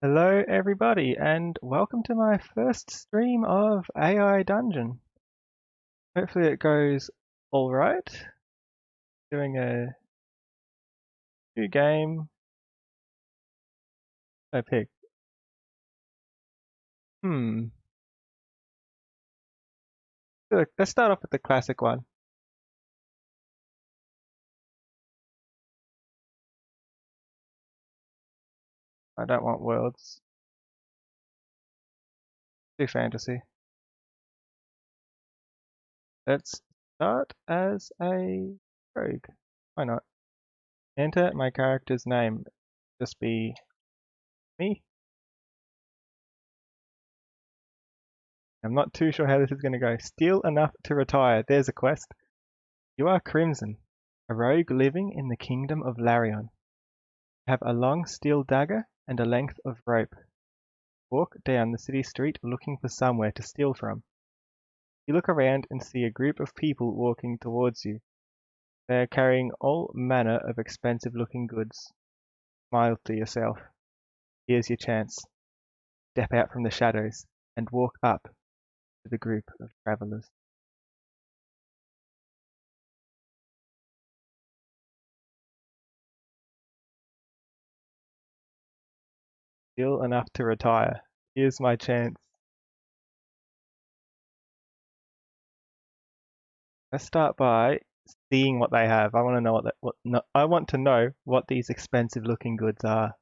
Hello everybody and welcome to my first stream of AI Dungeon. Hopefully it goes alright. Doing a new game. I pick. Let's start off with the classic one. I don't want worlds. Do fantasy. Let's start as a rogue. Why not? Enter my character's name. Just be me. I'm not too sure how this is going to go. Steal enough to retire. There's a quest. You are Crimson, a rogue living in the kingdom of Larion. Have a long steel dagger and a length of rope. Walk down the city street looking for somewhere to steal from. You look around and see a group of people walking towards you. They are carrying all manner of expensive-looking goods. Smile to yourself. Here's your chance. Step out from the shadows and walk up to the group of travelers. Steal enough to retire. Here's my chance. Let's start by seeing what they have. I want to know I want to know what these expensive-looking goods are.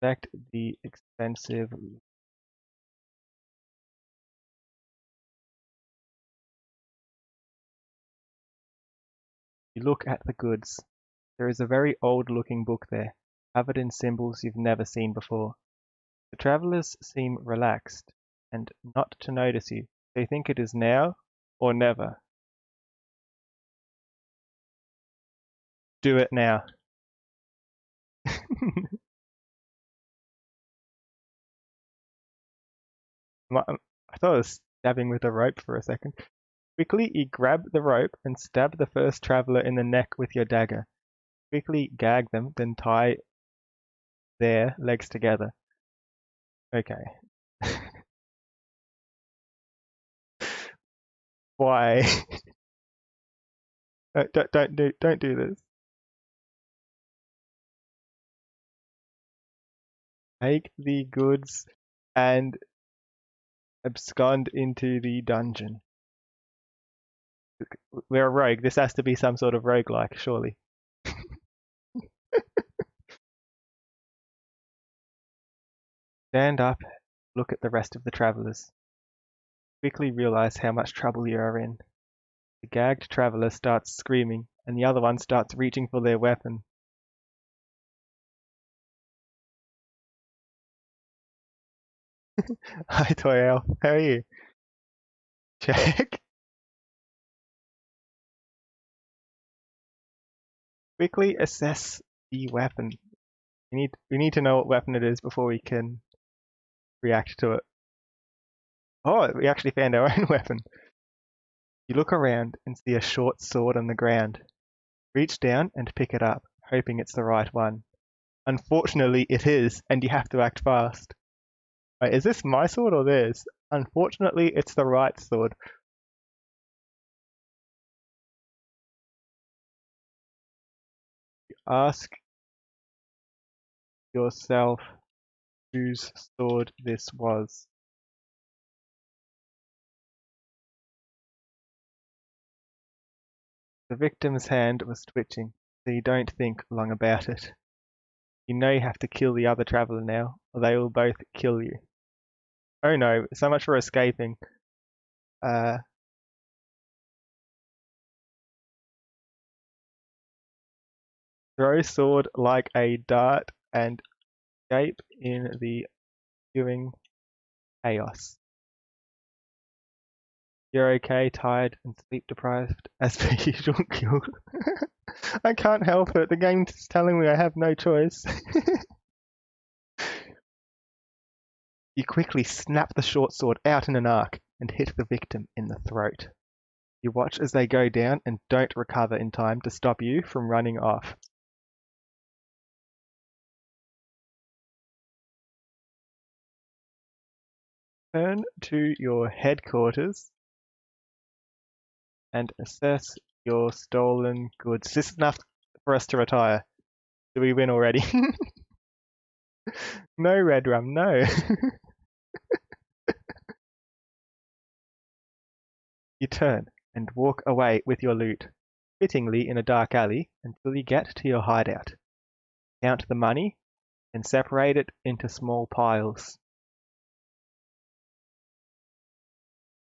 Select the expensive. You look at the goods. There is a very old-looking book there, covered in symbols you've never seen before. The travelers seem relaxed and not to notice you. They think it is now or never. Do it now. I thought I was stabbing with a rope for a second. Quickly, you grab the rope and stab the first traveler in the neck with your dagger. Quickly gag them, then tie their legs together. Okay. Why? Don't do this. Take the goods and abscond into the dungeon. We're a rogue. This has to be some sort of roguelike, surely. Stand up, look at the rest of the travelers. Quickly realize how much trouble you are in. The gagged traveler starts screaming, and the other one starts reaching for their weapon. Hi, Toy Elf. How are you? Check. Quickly assess the weapon. We need to know what weapon it is before we can react to it. Oh, we actually found our own weapon. You look around and see a short sword on the ground. Reach down and pick it up, hoping it's the right one. Unfortunately, it is, and you have to act fast. Wait, is this my sword or theirs? Unfortunately, it's the right sword. You ask yourself whose sword this was. The victim's hand was twitching, so you don't think long about it. You know you have to kill the other traveler now, or they will both kill you. Oh no, so much for escaping. Throw sword like a dart and escape in the ensuing chaos. You're okay, tired and sleep deprived, as per usual. I can't help it. The game's telling me I have no choice. You quickly snap the short sword out in an arc and hit the victim in the throat. You watch as they go down and don't recover in time to stop you from running off. Turn to your headquarters and assess your stolen goods. This is enough for us to retire. Do we win already? No, Red Rum, no. You turn and walk away with your loot, fittingly in a dark alley until you get to your hideout. Count the money and separate it into small piles.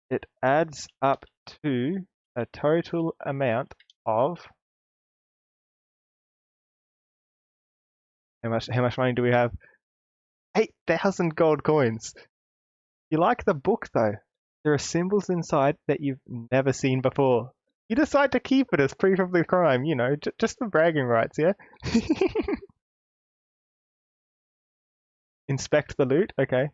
It adds up to a total amount of how much money do we have? 8,000 gold coins. You like the book though. There are symbols inside that you've never seen before. You decide to keep it as proof of the crime, you know, just for bragging rights, yeah? Inspect the loot, okay.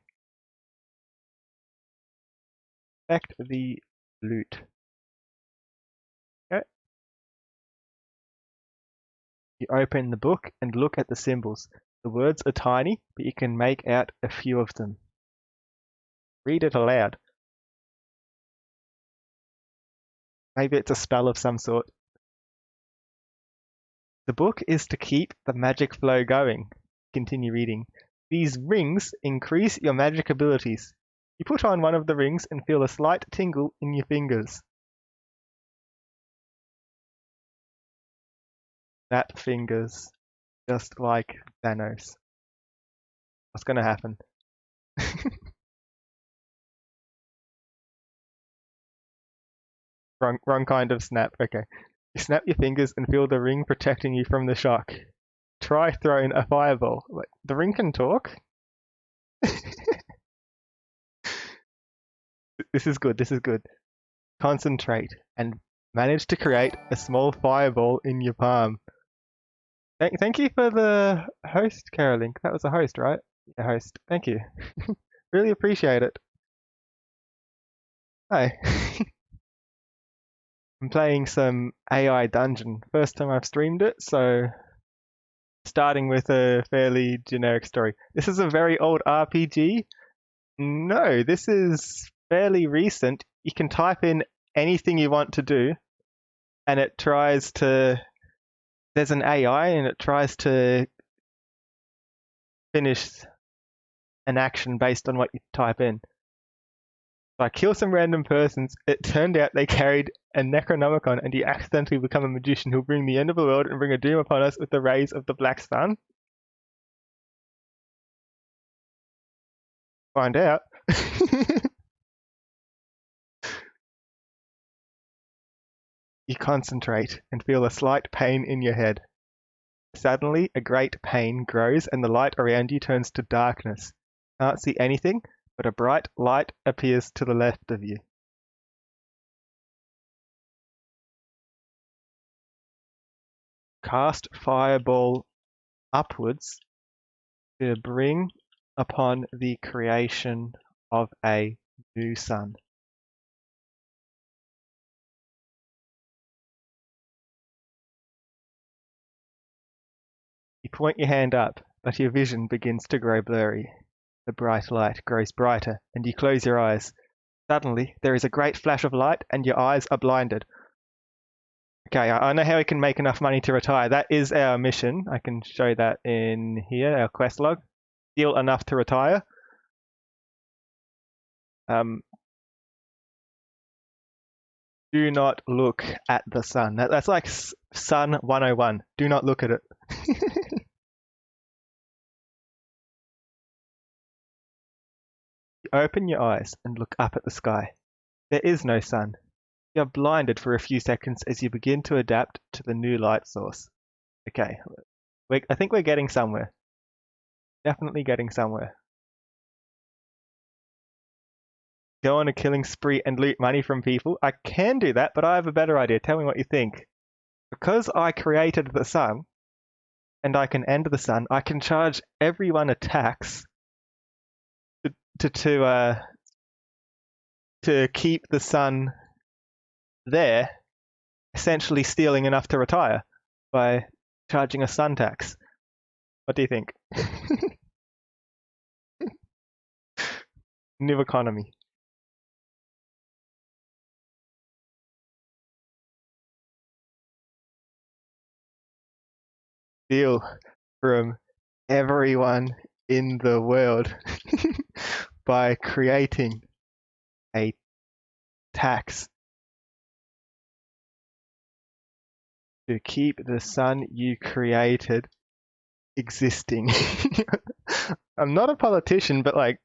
Inspect the loot. Okay. You open the book and look at the symbols. The words are tiny, but you can make out a few of them. Read it aloud. Maybe it's a spell of some sort. The book is to keep the magic flow going. Continue reading. These rings increase your magic abilities. You put on one of the rings and feel a slight tingle in your fingers. Snap fingers, just like Thanos. What's gonna happen? Wrong kind of snap. Okay. You snap your fingers and feel the ring protecting you from the shock. Try throwing a fireball. Wait, the ring can talk? This is good. This is good. Concentrate and manage to create a small fireball in your palm. Thank you for the host, Carolink. That was a host, right? A host. Thank you. Really appreciate it. Hi. I'm playing some AI Dungeon. First time I've streamed it, so starting with a fairly generic story. This is a very old RPG. No, this is fairly recent. You can type in anything you want to do, and it tries to. There's an AI, and it tries to finish an action based on what you type in. So I kill some random persons. It turned out they carried a Necronomicon, and you accidentally become a magician who'll bring the end of the world and bring a doom upon us with the rays of the black sun. Find out. You concentrate and feel a slight pain in your head. Suddenly, a great pain grows and the light around you turns to darkness. Can't see anything, but a bright light appears to the left of you. Cast fireball upwards to bring upon the creation of a new sun. You point your hand up, but your vision begins to grow blurry. The bright light grows brighter, and you close your eyes. Suddenly, there is a great flash of light, and your eyes are blinded. Okay, I know how we can make enough money to retire. That is our mission. I can show that in here, our quest log. Steal enough to retire. Do not look at the sun. That's like Sun 101. Do not look at it. You open your eyes and look up at the sky. There is no sun. You're blinded for a few seconds as you begin to adapt to the new light source. Okay, I think we're getting somewhere. Definitely getting somewhere. Go on a killing spree and loot money from people. I can do that, but I have a better idea. Tell me what you think. Because I created the sun, and I can end the sun, I can charge everyone a tax to keep the sun there, essentially stealing enough to retire by charging a sun tax. What do you think? New economy. Steal from everyone in the world by creating a tax to keep the sun you created existing. I'm not a politician, but like,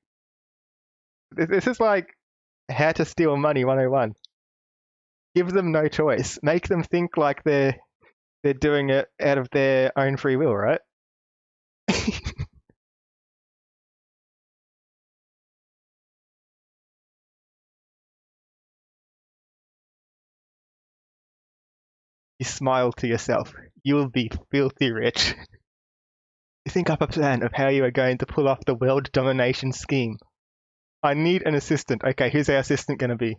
this is like how to steal money 101. Give them no choice. Make them think like they're doing it out of their own free will, right? You smile to yourself. You will be filthy rich. You think up a plan of how you are going to pull off the world domination scheme. I need an assistant. Okay, who's our assistant going to be?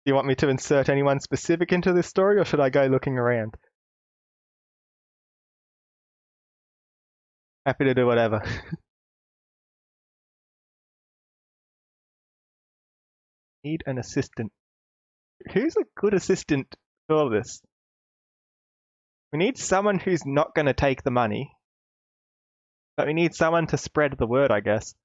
Do you want me to insert anyone specific into this story, or should I go looking around? Happy to do whatever. Need an assistant. Who's a good assistant for this? We need someone who's not going to take the money, but we need someone to spread the word, I guess.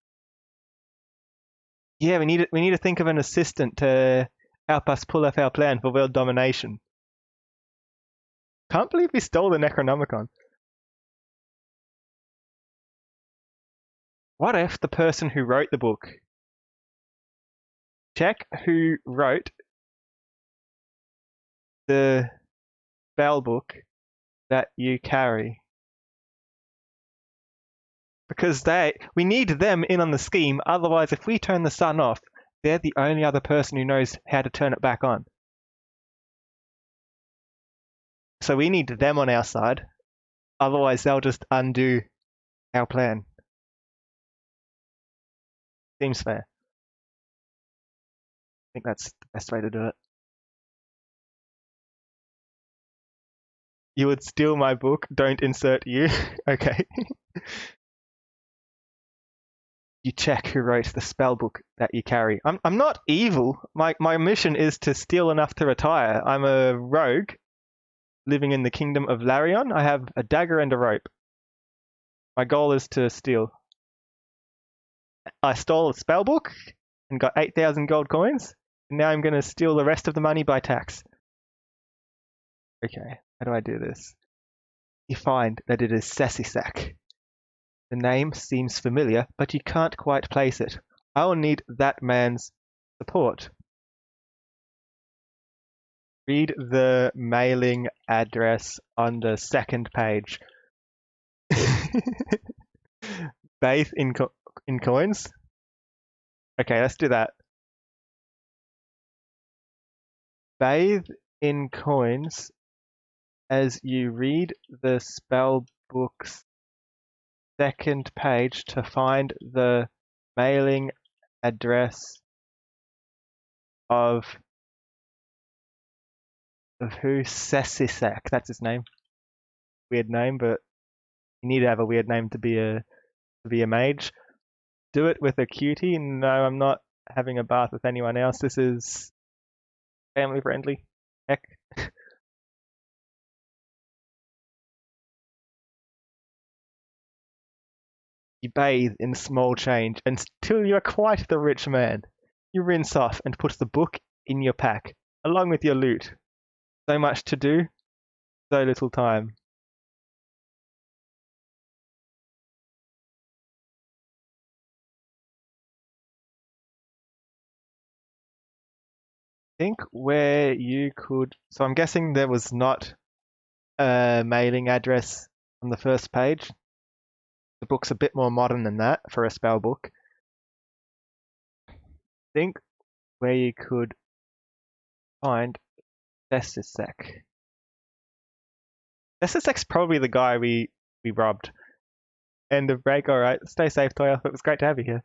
Yeah, we need to think of an assistant to help us pull off our plan for world domination. Can't believe we stole the Necronomicon. What if the person who wrote the book? Check who wrote the spell book that you carry. Because we need them in on the scheme, otherwise if we turn the sun off, they're the only other person who knows how to turn it back on. So we need them on our side, otherwise they'll just undo our plan. Seems fair. I think that's the best way to do it. You would steal my book, don't insert you. Okay. You check who wrote the spell book that you carry. I'm not evil. My mission is to steal enough to retire. I'm a rogue living in the kingdom of Larion. I have a dagger and a rope. My goal is to steal. I stole a spell book and got 8,000 gold coins. And now I'm going to steal the rest of the money by tax. Okay, how do I do this? You find that it is Sessisac. The name seems familiar, but you can't quite place it. I will need that man's support. Read the mailing address on the second page. Bathe in coins? Okay, let's do that. Bathe in coins as you read the spell book's second page to find the mailing address of who? Sessisac. That's his name. Weird name, but you need to have a weird name to be a mage. Do it with a cutie. No, I'm not having a bath with anyone else. This is family friendly. Heck. You bathe in small change until you are quite the rich man. You rinse off and put the book in your pack, along with your loot. So much to do, so little time. Think where you could. So I'm guessing there was not a mailing address on the first page. The book's a bit more modern than that for a spell book. Think where you could find Desisek. Desisek's probably the guy we robbed. End of break. All right. Stay safe, Toya. It was great to have you here.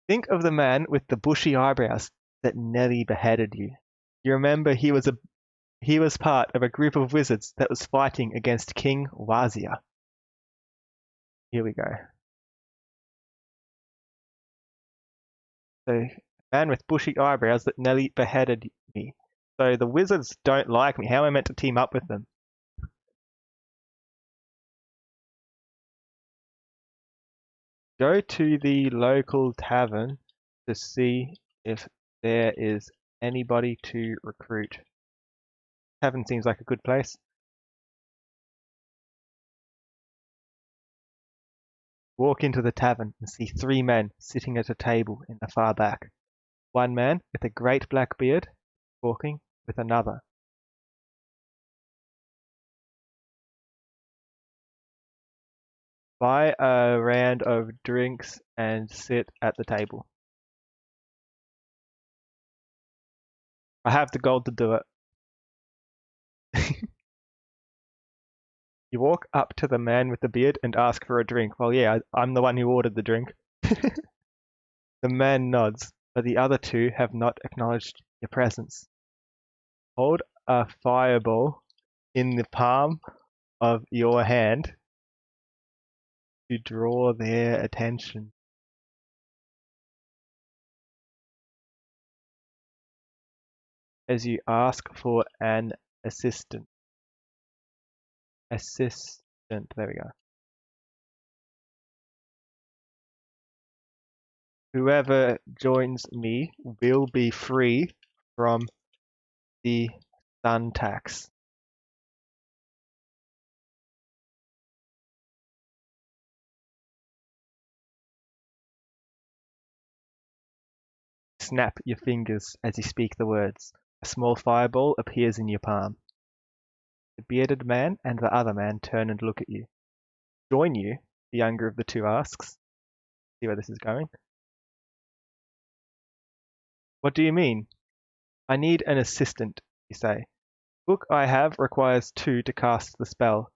Think of the man with the bushy eyebrows that nearly beheaded you. You remember he was part of a group of wizards that was fighting against King Wazia. Here we go. So, man with bushy eyebrows that nearly beheaded me. So the wizards don't like me. How am I meant to team up with them? Go to the local tavern to see if there is anybody to recruit. Tavern seems like a good place. Walk into the tavern and see 3 men sitting at a table in the far back. One man with a great black beard talking with another. Buy a round of drinks and sit at the table. I have the gold to do it. You walk up to the man with the beard and ask for a drink. Well, yeah, I'm the one who ordered the drink. The man nods, but the other two have not acknowledged your presence. Hold a fireball in the palm of your hand to draw their attention. As you ask for an assistant. Assistant, there we go. Whoever joins me will be free from the sun tax. Snap your fingers as you speak the words. A small fireball appears in your palm. The bearded man and the other man turn and look at you. Join you? The younger of the two asks. See where this is going? What do you mean? I need an assistant, you say. Book I have requires 2 to cast the spell.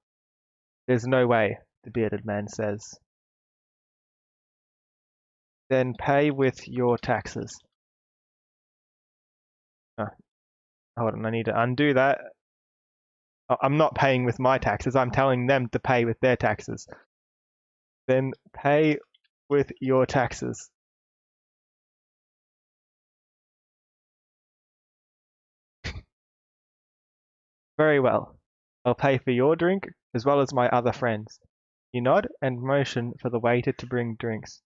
There's no way, the bearded man says. Then pay with your taxes. Oh, hold on, I need to undo that. I'm not paying with my taxes, I'm telling them to pay with their taxes. Then pay with your taxes. Very well. I'll pay for your drink as well as my other friends. You nod and motion for the waiter to bring drinks.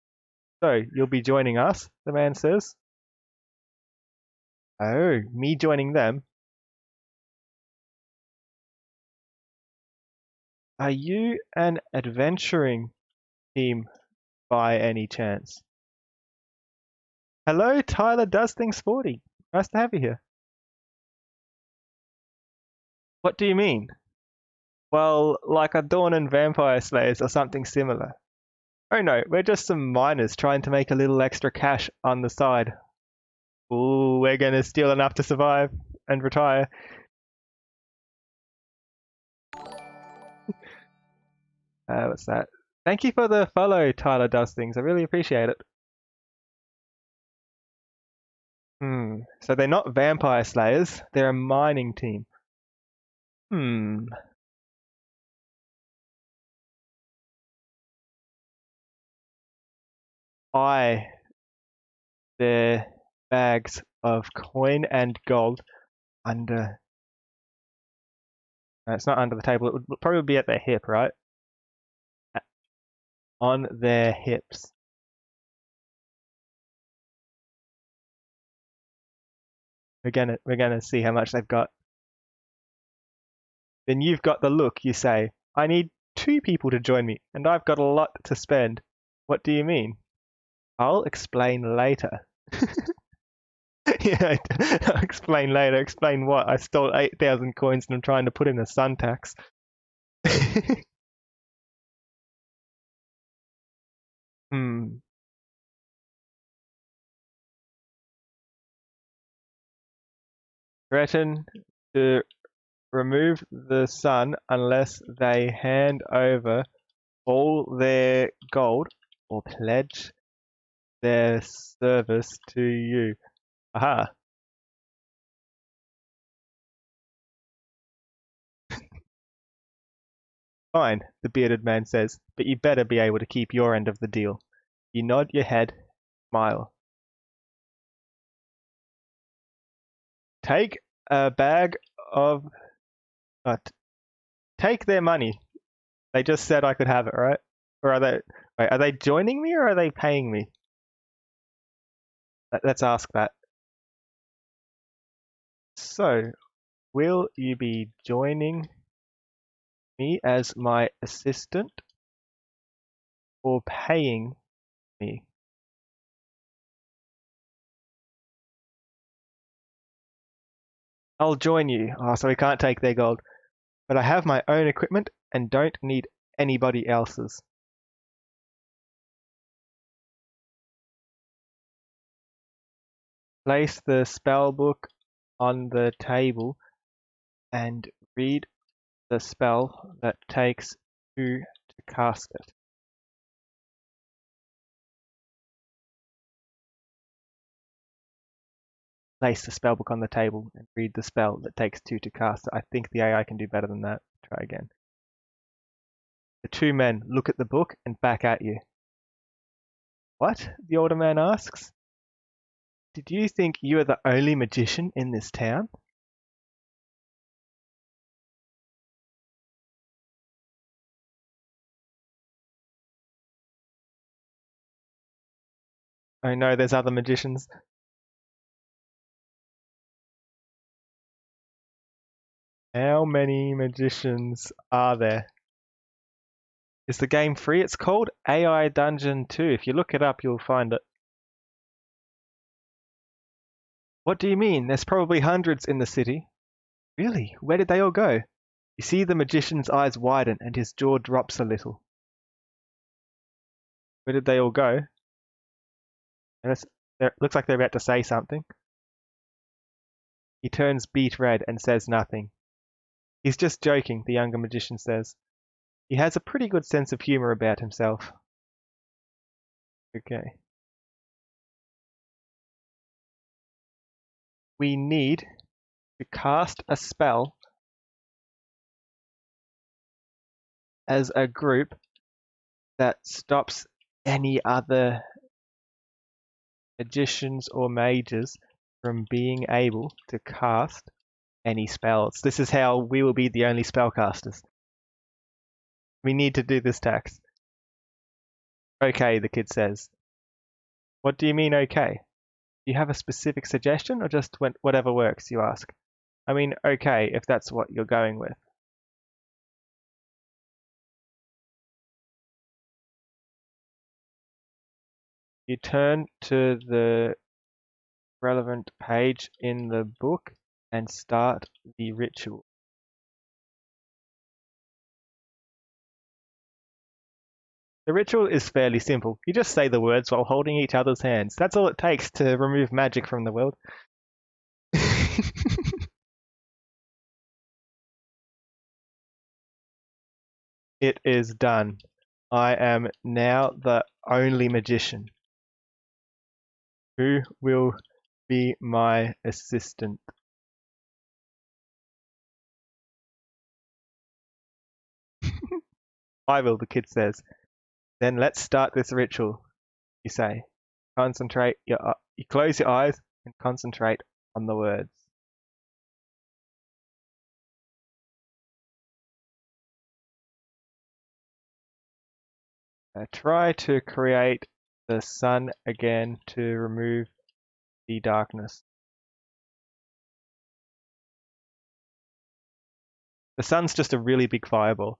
So, you'll be joining us, the man says. Oh, me joining them? Are you an adventuring team by any chance? Hello, Tyler Does Things 40. Nice to have you here. What do you mean? Well, like a Dawn and Vampire Slayers or something similar. Oh no, we're just some miners trying to make a little extra cash on the side. Ooh, we're gonna steal enough to survive and retire. What's that? Thank you for the follow, Tyler Does Things. I really appreciate it. So they're not vampire slayers, they're a mining team. Hmm. Buy their bags of coin and gold under. No, it's not under the table. It would probably be at their hip, right? On their hips. We're gonna see how much they've got. Then you've got the look. You say, I need 2 people to join me, and I've got a lot to spend. What do you mean? I'll explain later. Yeah, I'll explain later. Explain what? I stole 8,000 coins and I'm trying to put in a sun tax. Hmm. Threaten to remove the sun unless they hand over all their gold or pledge their service to you. Aha. Fine, the bearded man says, but you better be able to keep your end of the deal. You nod your head, smile. Take a bag of... take their money. They just said I could have it, right? Or are they... Wait, are they joining me or are they paying me? Let's ask that. So, will you be joining me as my assistant or paying me? I'll join you. Oh, so we can't take their gold. But I have my own equipment and don't need anybody else's. Place the spell book on the table and read the spell that takes 2 to cast it. Place the spell book on the table and read the spell that takes 2 to cast it. I think the AI can do better than that. Try again. The two men look at the book and back at you. What? The older man asks. Did you think you are the only magician in this town? Oh no, there's other magicians. How many magicians are there? Is the game free? It's called AI Dungeon 2. If you look it up, you'll find it. What do you mean? There's probably hundreds in the city. Really? Where did they all go? You see the magician's eyes widen and his jaw drops a little. Where did they all go? Looks like they're about to say something. He turns beet red and says nothing. He's just joking, the younger magician says. He has a pretty good sense of humor about himself. Okay. We need to cast a spell as a group that stops any other magicians or mages from being able to cast any spells. This is how we will be the only spellcasters. We need to do this tax. Okay, the kid says. What do you mean, okay? Do you have a specific suggestion or just whatever works, you ask? I mean, okay, if that's what you're going with. You turn to the relevant page in the book and start the ritual. The ritual is fairly simple. You just say the words while holding each other's hands. That's all it takes to remove magic from the world. It is done. I am now the only magician. Who will be my assistant? I will, the kid says. Then let's start this ritual, you say. You close your eyes and concentrate on the words. Try to create the sun again to remove the darkness. The sun's just a really big fireball.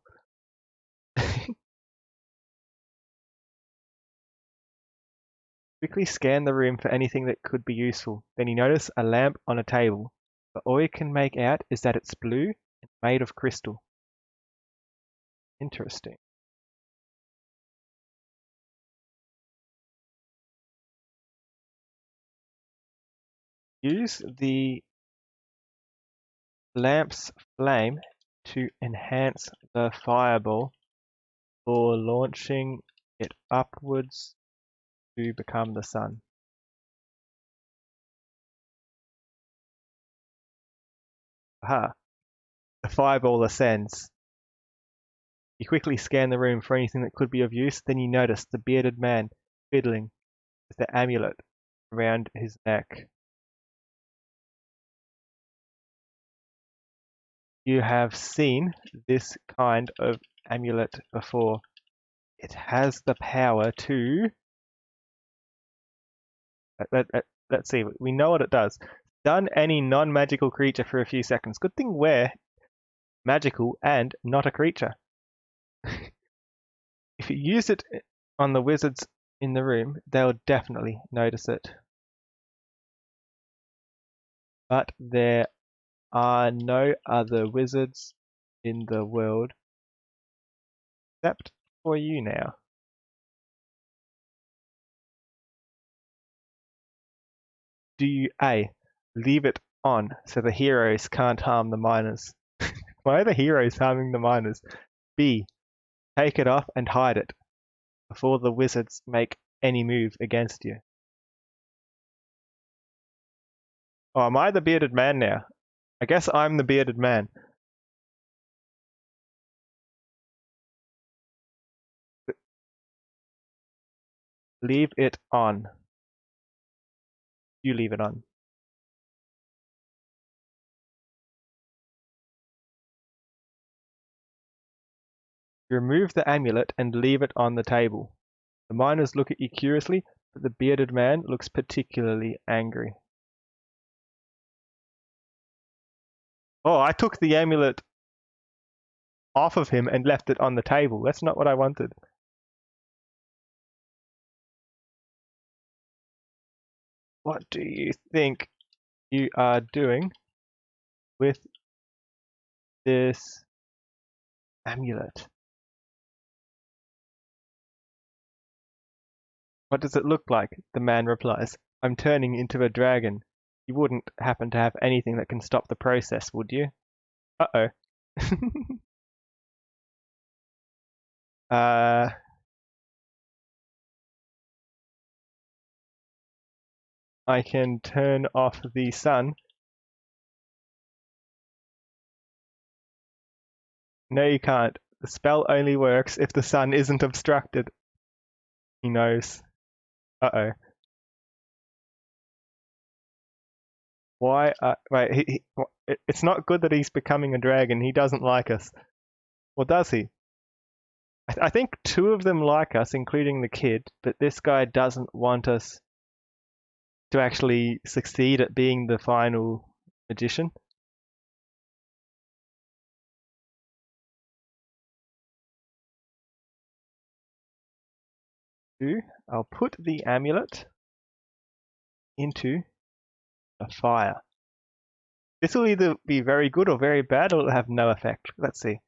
Quickly scan the room for anything that could be useful. Then you notice a lamp on a table, but all you can make out is that it's blue and made of crystal. Interesting. Use the lamp's flame to enhance the fireball or launching it upwards to become the sun. Aha! The fireball ascends. You quickly scan the room for anything that could be of use, then you notice the bearded man fiddling with the amulet around his neck. You have seen this kind of amulet before. It has the power to... Let's see, we know what it does. Stun any non-magical creature for a few seconds. Good thing we're magical and not a creature. If you use it on the wizards in the room, they'll definitely notice it. But there are no other wizards in the world except for you now. Do you A, leave it on so the heroes can't harm the miners? Why are the heroes harming the miners? B, take it off and hide it before the wizards make any move against you. Oh, am I the bearded man now? I guess I'm the bearded man. Leave it on. You leave it on. You remove the amulet and leave it on the table. The miners look at you curiously, but the bearded man looks particularly angry. Oh, I took the amulet off of him and left it on the table. That's not what I wanted. What do you think you are doing with this amulet? What does it look like? The man replies, I'm turning into a dragon. You wouldn't happen to have anything that can stop the process, would you? Uh-oh. I can turn off the sun. No, you can't. The spell only works if the sun isn't obstructed. He knows. Uh-oh. Why? Wait, it's not good that he's becoming a dragon. He doesn't like us. Or does he? I think two of them like us, including the kid, but this guy doesn't want us to actually succeed at being the final magician. I'll put the amulet into the fire. This will either be very good or very bad, or it'll have no effect. Let's see.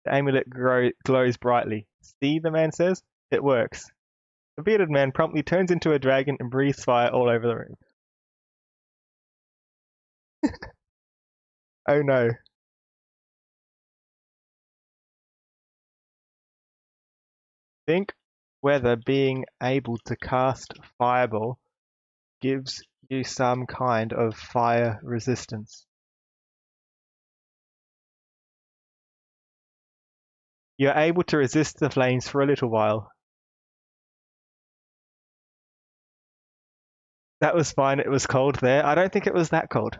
The amulet glows brightly. See, the man says. It works. The bearded man promptly turns into a dragon and breathes fire all over the room. Oh no. Think whether being able to cast Fireball gives you some kind of fire resistance. You're able to resist the flames for a little while. That was fine, it was cold there. I don't think it was that cold.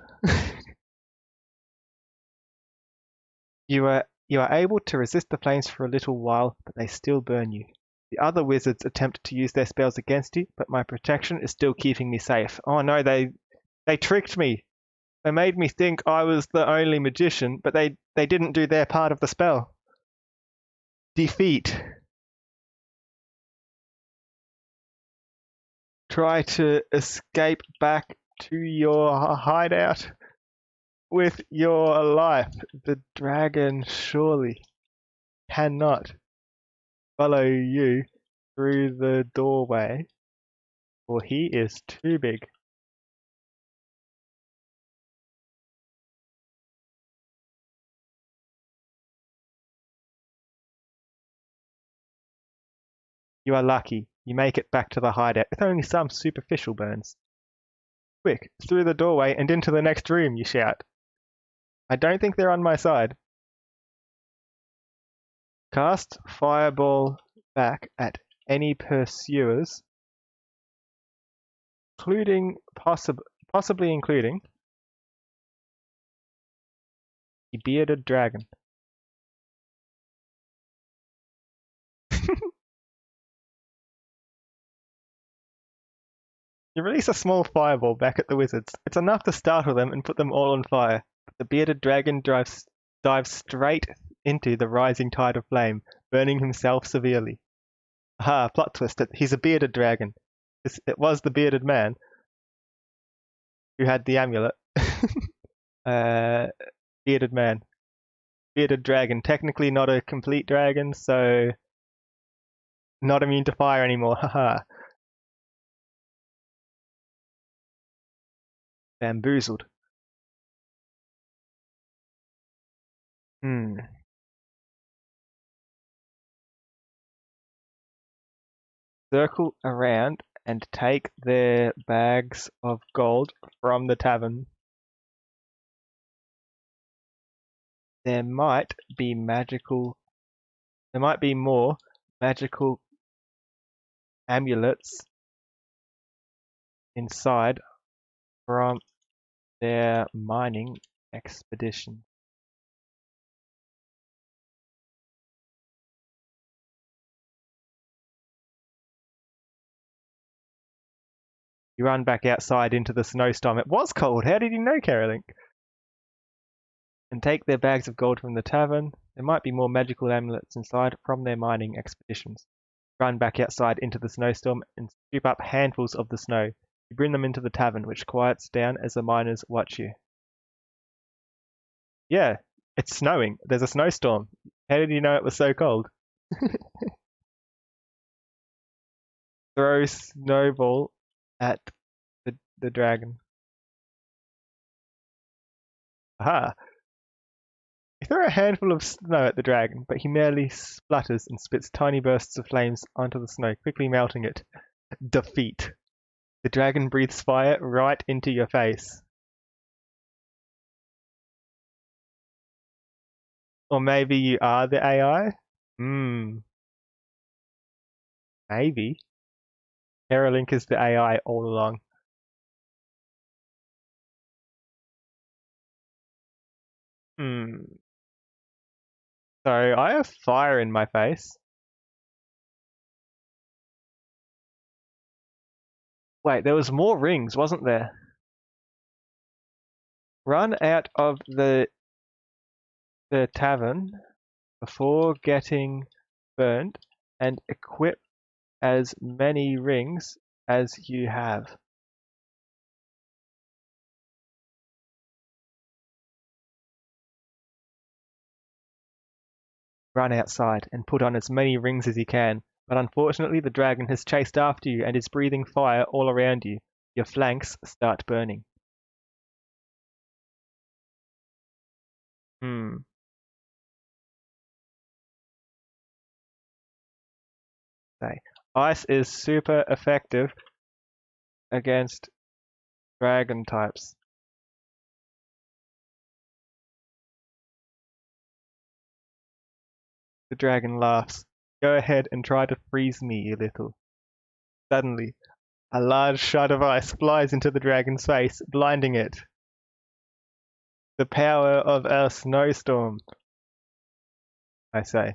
You are able to resist the flames for a little while, but they still burn you. The other wizards attempt to use their spells against you, but my protection is still keeping me safe. Oh no, they tricked me. They made me think I was the only magician, but they didn't do their part of the spell. Defeat. Try to escape back to your hideout with your life. The dragon surely cannot follow you through the doorway, for he is too big. You are lucky. You make it back to the hideout with only some superficial burns. Quick, through the doorway and into the next room, you shout. I don't think they're on my side. Cast Fireball back at any pursuers, including possibly including the bearded dragon. You release a small fireball back at the wizards. It's enough to startle them and put them all on fire. But the bearded dragon dives straight into the rising tide of flame, burning himself severely. Aha, plot twist. He's a bearded dragon. It was the bearded man who had the amulet. uh, bearded man. Bearded dragon. Technically not a complete dragon, so not immune to fire anymore. Haha. Bamboozled. Hmm. Circle around and take their bags of gold from the tavern. There might be more magical amulets inside from their mining expedition. You run back outside into the snowstorm. It was cold. How did you know, Carolink? And take their bags of gold from the tavern. There might be more magical amulets inside from their mining expeditions. Run back outside into the snowstorm and scoop up handfuls of the snow. You bring them into the tavern, which quiets down as the miners watch you. Yeah, it's snowing. There's a snowstorm. How did you know it was so cold? Throw snowball at the dragon. Aha! You throw a handful of snow at the dragon, but he merely splutters and spits tiny bursts of flames onto the snow, quickly melting it. Defeat. The dragon breathes fire right into your face. Or maybe you are the AI? Hmm, maybe. Terralink is the AI all along. Hmm. So I have fire in my face. Wait, there was more rings, wasn't there? Run out of the tavern before getting burned and equip as many rings as you have. Run outside and put on as many rings as you can, but unfortunately the dragon has chased after you and is breathing fire all around you. Your flanks start burning. Hmm. Say, ice is super effective against dragon types. The dragon laughs. Go ahead and try to freeze me, you little. Suddenly, a large shard of ice flies into the dragon's face, blinding it. The power of our snowstorm, I say.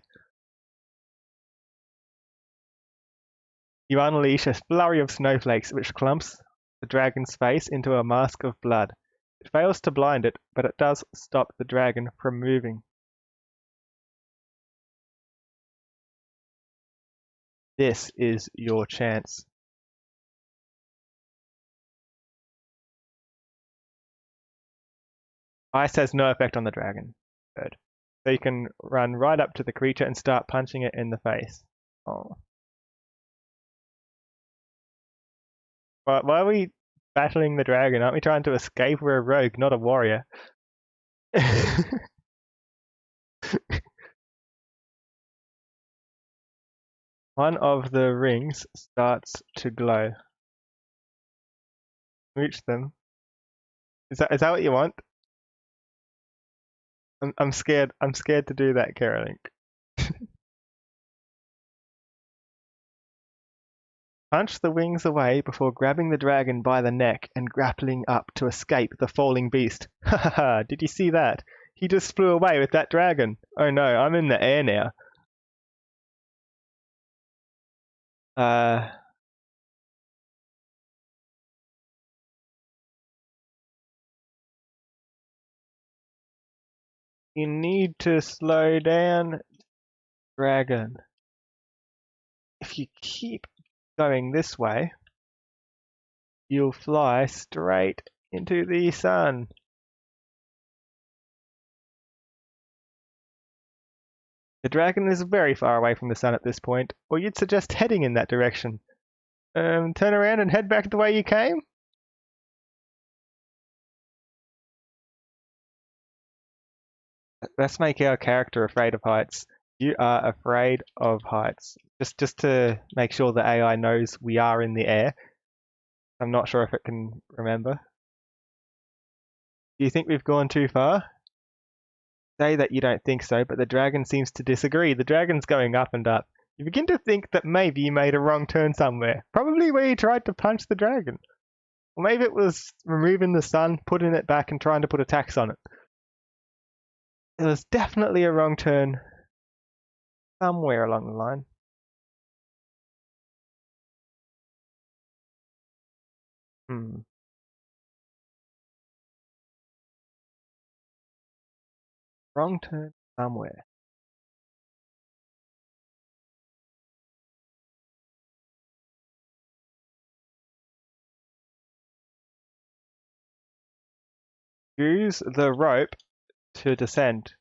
You unleash a flurry of snowflakes which clumps the dragon's face into a mask of blood. It fails to blind it, but it does stop the dragon from moving. This is your chance. Ice has no effect on the dragon. Good. So you can run right up to the creature and start punching it in the face. Oh. Why are we battling the dragon? Aren't we trying to escape? We're a rogue, not a warrior. One of the rings starts to glow. Reach them. Is that what you want? I'm scared. I'm scared to do that, Carolink. Punch the wings away before grabbing the dragon by the neck and grappling up to escape the falling beast. Ha ha ha! Did you see that? He just flew away with that dragon. Oh no, I'm in the air now. Uh, you need to slow down, dragon. If you keep going this way, you'll fly straight into the sun. The dragon is very far away from the sun at this point, or you'd suggest heading in that direction. Turn around and head back the way you came? Let's make our character afraid of heights. You are afraid of heights. Just to make sure the AI knows we are in the air. I'm not sure if it can remember. Do you think we've gone too far? Say that you don't think so, but the dragon seems to disagree. The dragon's going up and up. You begin to think that maybe you made a wrong turn somewhere. Probably where you tried to punch the dragon. Or maybe it was removing the sun, putting it back, and trying to put a tax on it. It was definitely a wrong turn somewhere along the line. Wrong turn somewhere. Use the rope to descend.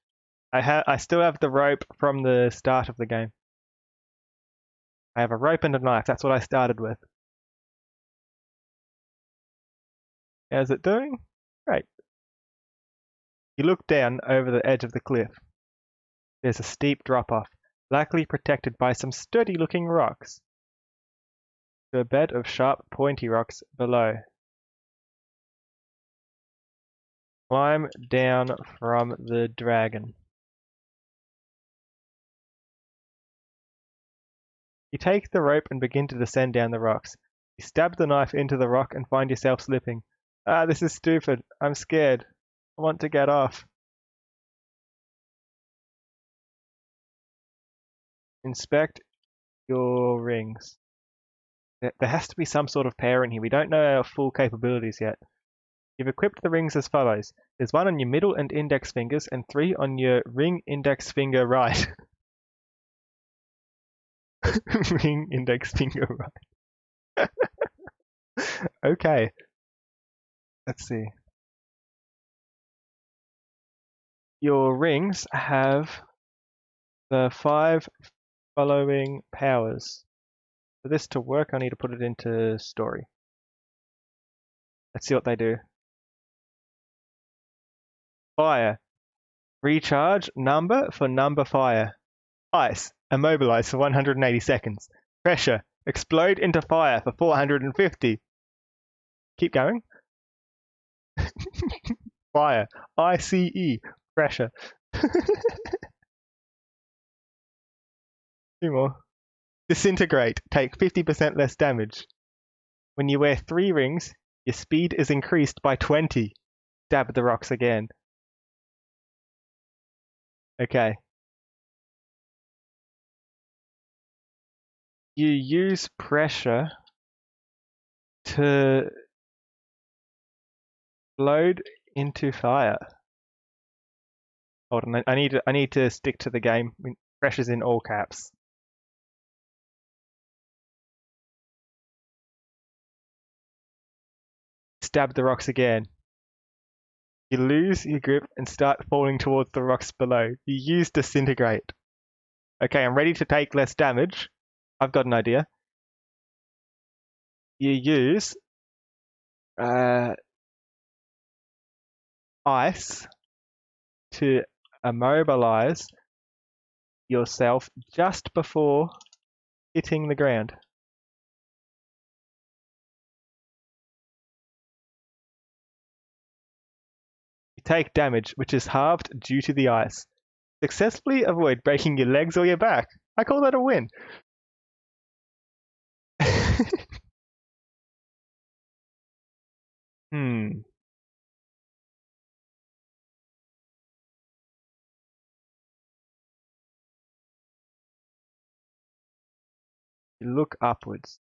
I still have the rope from the start of the game. I have a rope and a knife. That's what I started with. How's it doing? Great. You look down over the edge of the cliff. There's a steep drop-off, likely protected by some sturdy-looking rocks. To a bed of sharp, pointy rocks below. Climb down from the dragon. You take the rope and begin to descend down the rocks. You stab the knife into the rock and find yourself slipping. Ah, this is stupid. I'm scared. I want to get off. Inspect your rings. There has to be some sort of pair in here. We don't know our full capabilities yet. You've equipped the rings as follows. There's one on your middle and index fingers and 3 on your ring index finger right. Ring index finger right. Okay. Let's see. Your rings have the 5 following powers. For this to work, I need to put it into story. Let's see what they do. Fire. Recharge number for number fire. Ice. Immobilize for 180 seconds. Pressure. Explode into fire for 450. Keep going. Fire. ICE. Pressure. 2 more. Disintegrate. Take 50% less damage. When you wear 3 rings, your speed is increased by 20. Stab the rocks again. Okay. You use pressure to explode into fire. Hold on, I need to stick to the game. Pressure's in all caps. Stab the rocks again. You lose your grip and start falling towards the rocks below. You use disintegrate. Okay, I'm ready to take less damage. I've got an idea. You use ice to immobilize yourself just before hitting the ground. You take damage, which is halved due to the ice. Successfully avoid breaking your legs or your back. I call that a win. Hmm. You look upwards.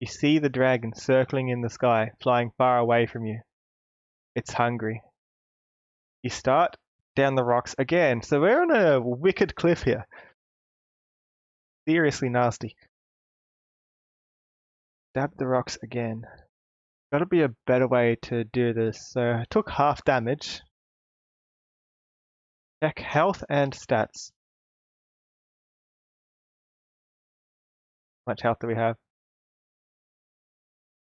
You see the dragon circling in the sky, flying far away from you. It's hungry. You start down the rocks again. So we're on a wicked cliff here. Seriously nasty. Stab the rocks again. Gotta be a better way to do this. So I took half damage. Check health and stats. How much health do we have?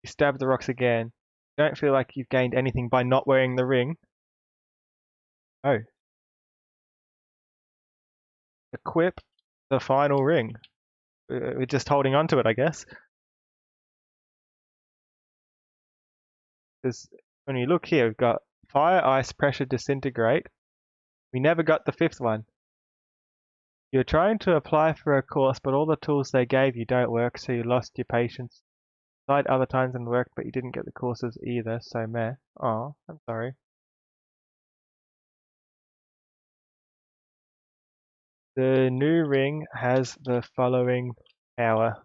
You stab the rocks again. Don't feel like you've gained anything by not wearing the ring. Oh. Equip the final ring. We're just holding on to it, I guess. Because when you look here, we've got fire, ice, pressure, disintegrate. We never got the fifth one. You're trying to apply for a course, but all the tools they gave you don't work, so you lost your patience. Tried other times and worked, but you didn't get the courses either, so meh. Oh, I'm sorry. The new ring has the following power.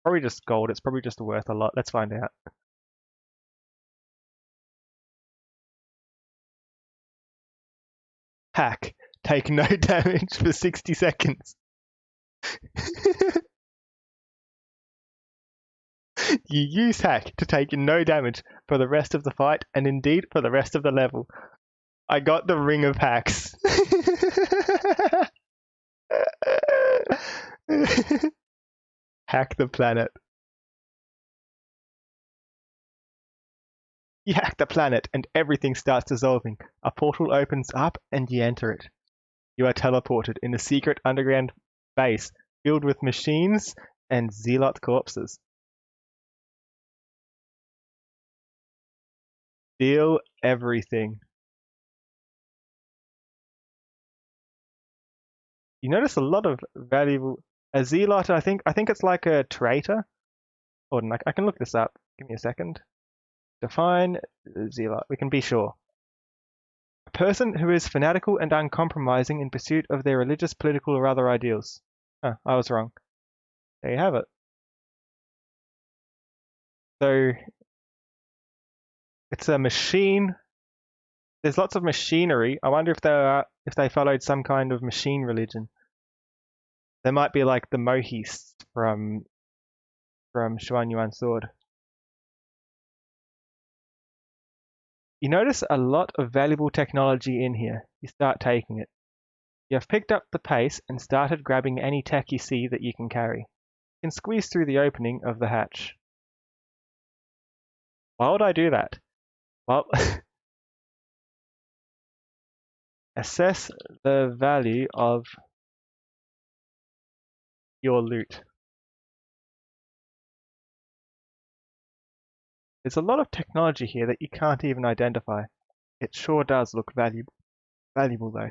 Probably just gold, it's probably just worth a lot. Let's find out. Hack. Take no damage for 60 seconds. You use hack to take no damage for the rest of the fight and indeed for the rest of the level. I got the ring of hacks. Hack the planet. You hack the planet and everything starts dissolving. A portal opens up and you enter it. You are teleported in a secret underground base filled with machines and zealot corpses. Steal everything. You notice a lot of valuable. A zealot, I think it's like a traitor. Or I can look this up. Give me a second. Define zealot. We can be sure. A person who is fanatical and uncompromising in pursuit of their religious, political, or other ideals. Oh, I was wrong. There you have it. So it's a machine. There's lots of machinery. I wonder if they followed some kind of machine religion. They might be like the Mohis from Xuan Yuan Sword. You notice a lot of valuable technology in here. You start taking it. You have picked up the pace and started grabbing any tech you see that you can carry. You can squeeze through the opening of the hatch. Why would I do that? Well, assess the value of your loot. There's a lot of technology here that you can't even identify. It sure does look valuable though.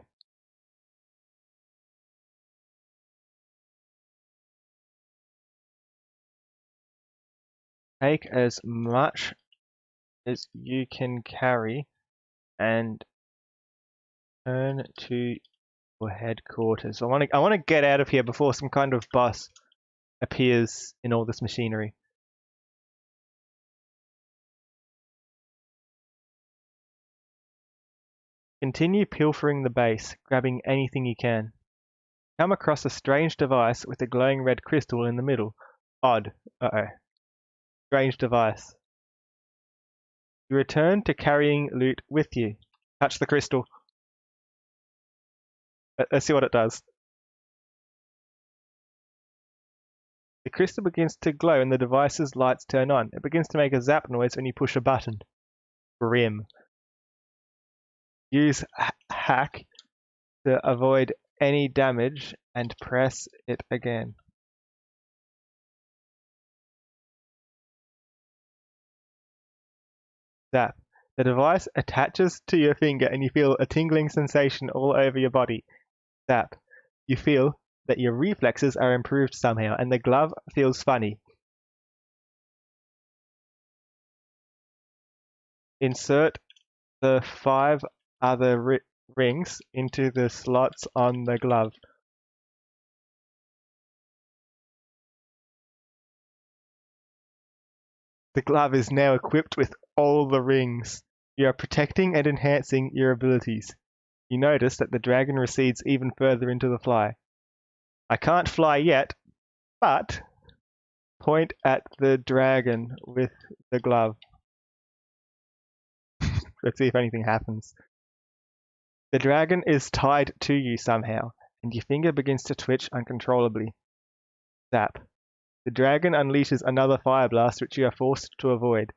Take as much as you can carry and turn to your headquarters. I want to get out of here before some kind of boss appears in all this machinery. Continue pilfering the base, grabbing anything you can. Come across a strange device with a glowing red crystal in the middle. Odd. Uh-oh. Strange device. You return to carrying loot with you. Touch the crystal. Let's see what it does. The crystal begins to glow and the device's lights turn on. It begins to make a zap noise when you push a button. Grim. Use hack to avoid any damage and press it again. Zap. The device attaches to your finger and you feel a tingling sensation all over your body. Zap. You feel that your reflexes are improved somehow and the glove feels funny. Insert the 5 other rings into the slots on the glove. The glove is now equipped with all the rings. You are protecting and enhancing your abilities. You notice that the dragon recedes even further into the fly. I can't fly yet, but point at the dragon with the glove. Let's see if anything happens. The dragon is tied to you somehow, and your finger begins to twitch uncontrollably. Zap. The dragon unleashes another fire blast, which you are forced to avoid.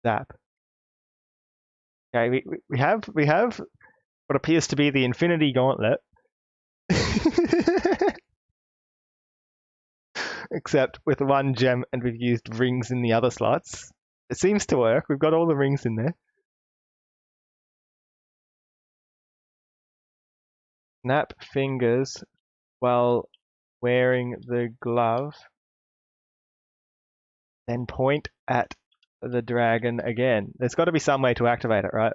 Zap. Okay, we have what appears to be the Infinity Gauntlet. Except with 1 gem and we've used rings in the other slots. It seems to work. We've got all the rings in there. Snap fingers while wearing the glove. Then point at the dragon again. There's got to be some way to activate it, right?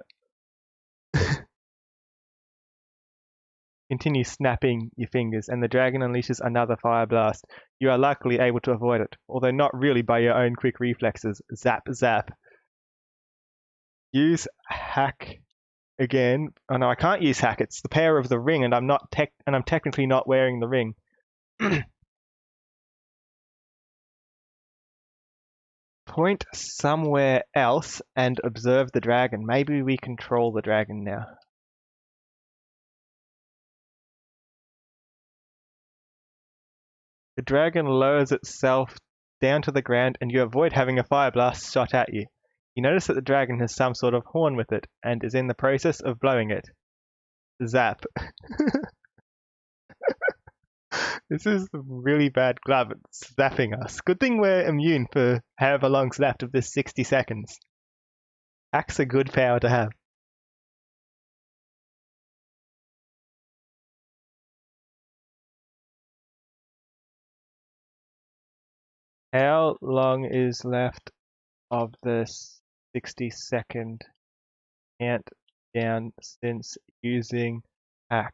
Continue snapping your fingers, and the dragon unleashes another fire blast. You are luckily able to avoid it, although not really by your own quick reflexes. Zap, zap. Use hack again. Oh no, I can't use hack. It's the power of the ring, and I'm technically not wearing the ring. Point somewhere else and observe the dragon. Maybe we control the dragon now. The dragon lowers itself down to the ground and you avoid having a fire blast shot at you. You notice that the dragon has some sort of horn with it and is in the process of blowing it. Zap. This is a really bad glove. It's zapping us. Good thing we're immune for however long's left of this 60 seconds. Hack's a good power to have. How long is left of the 60-second countdown since using hack?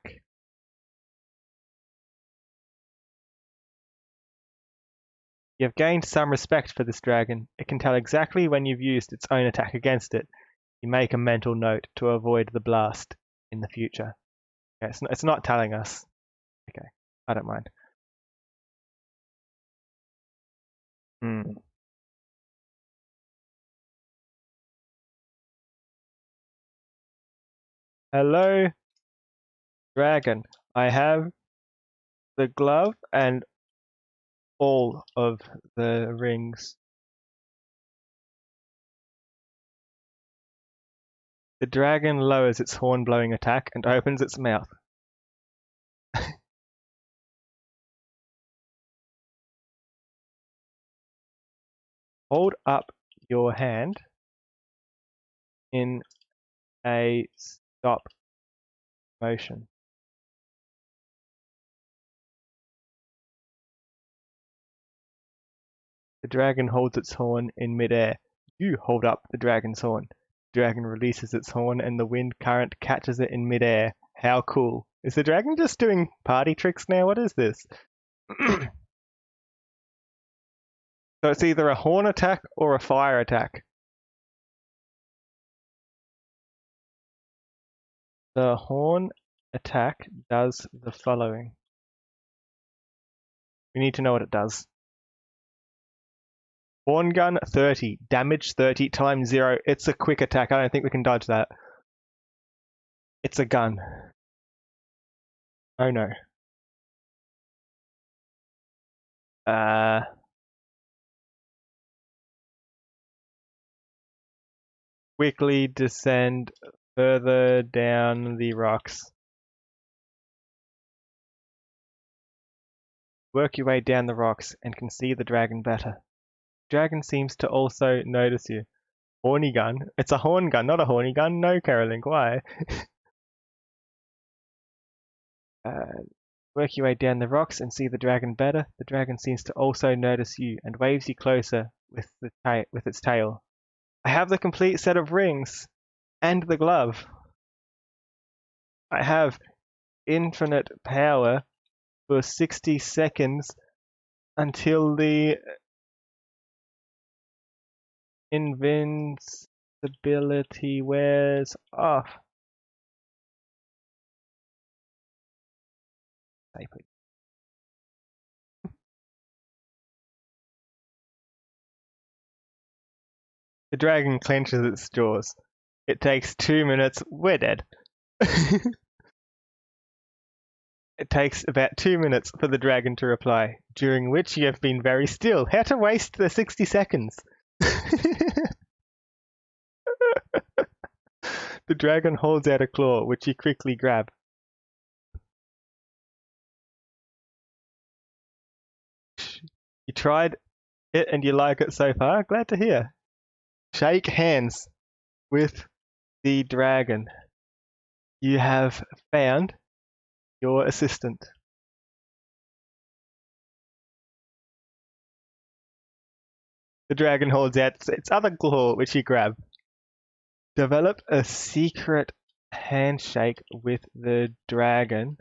You have gained some respect for this dragon. It can tell exactly when you've used its own attack against it. You make a mental note to avoid the blast in the future. Okay, it's not telling us. Okay, I don't mind. Hello, dragon. I have the glove and all of the rings. The dragon lowers its horn-blowing attack and opens its mouth. Hold up your hand in a stop motion. The dragon holds its horn in midair. You hold up the dragon's horn. The dragon releases its horn and the wind current catches it in midair. How cool. Is the dragon just doing party tricks now? What is this? So it's either a horn attack or a fire attack. The horn attack does the following. We need to know what it does. Horn gun 30, damage 30 times 0. It's a quick attack. I don't think we can dodge that. It's a gun. Oh no. Quickly descend further down the rocks. Work your way down the rocks and can see the dragon better. The dragon seems to also notice you. Horny gun. It's a horn gun, not a horny gun. No, Carolyn, why? Work your way down the rocks and see the dragon better. The dragon seems to also notice you and waves you closer with its tail. I have the complete set of rings and the glove. I have infinite power for 60 seconds until the invincibility wears off. The dragon clenches its jaws. It takes 2 minutes. We're dead. It takes about 2 minutes for the dragon to reply, during which you have been very still. How to waste the 60 seconds? The dragon holds out a claw, which you quickly grab. You tried it and you like it so far? Glad to hear. Shake hands with the dragon. You have found your assistant. The dragon holds out its other claw, which you grab. Develop a secret handshake with the dragon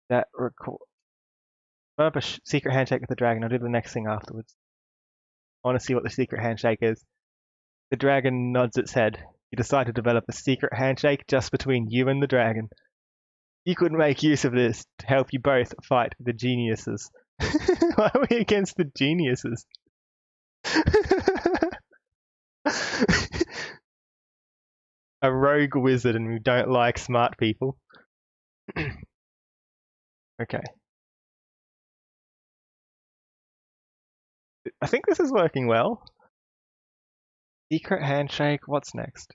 that develop a secret handshake with the dragon. I'll do the next thing afterwards. I want to see what the secret handshake is. The dragon nods its head. You decide to develop a secret handshake just between you and the dragon. You could make use of this to help you both fight the geniuses. Why are we against the geniuses? A rogue wizard and we don't like smart people. Okay. I think this is working well. Secret handshake, what's next?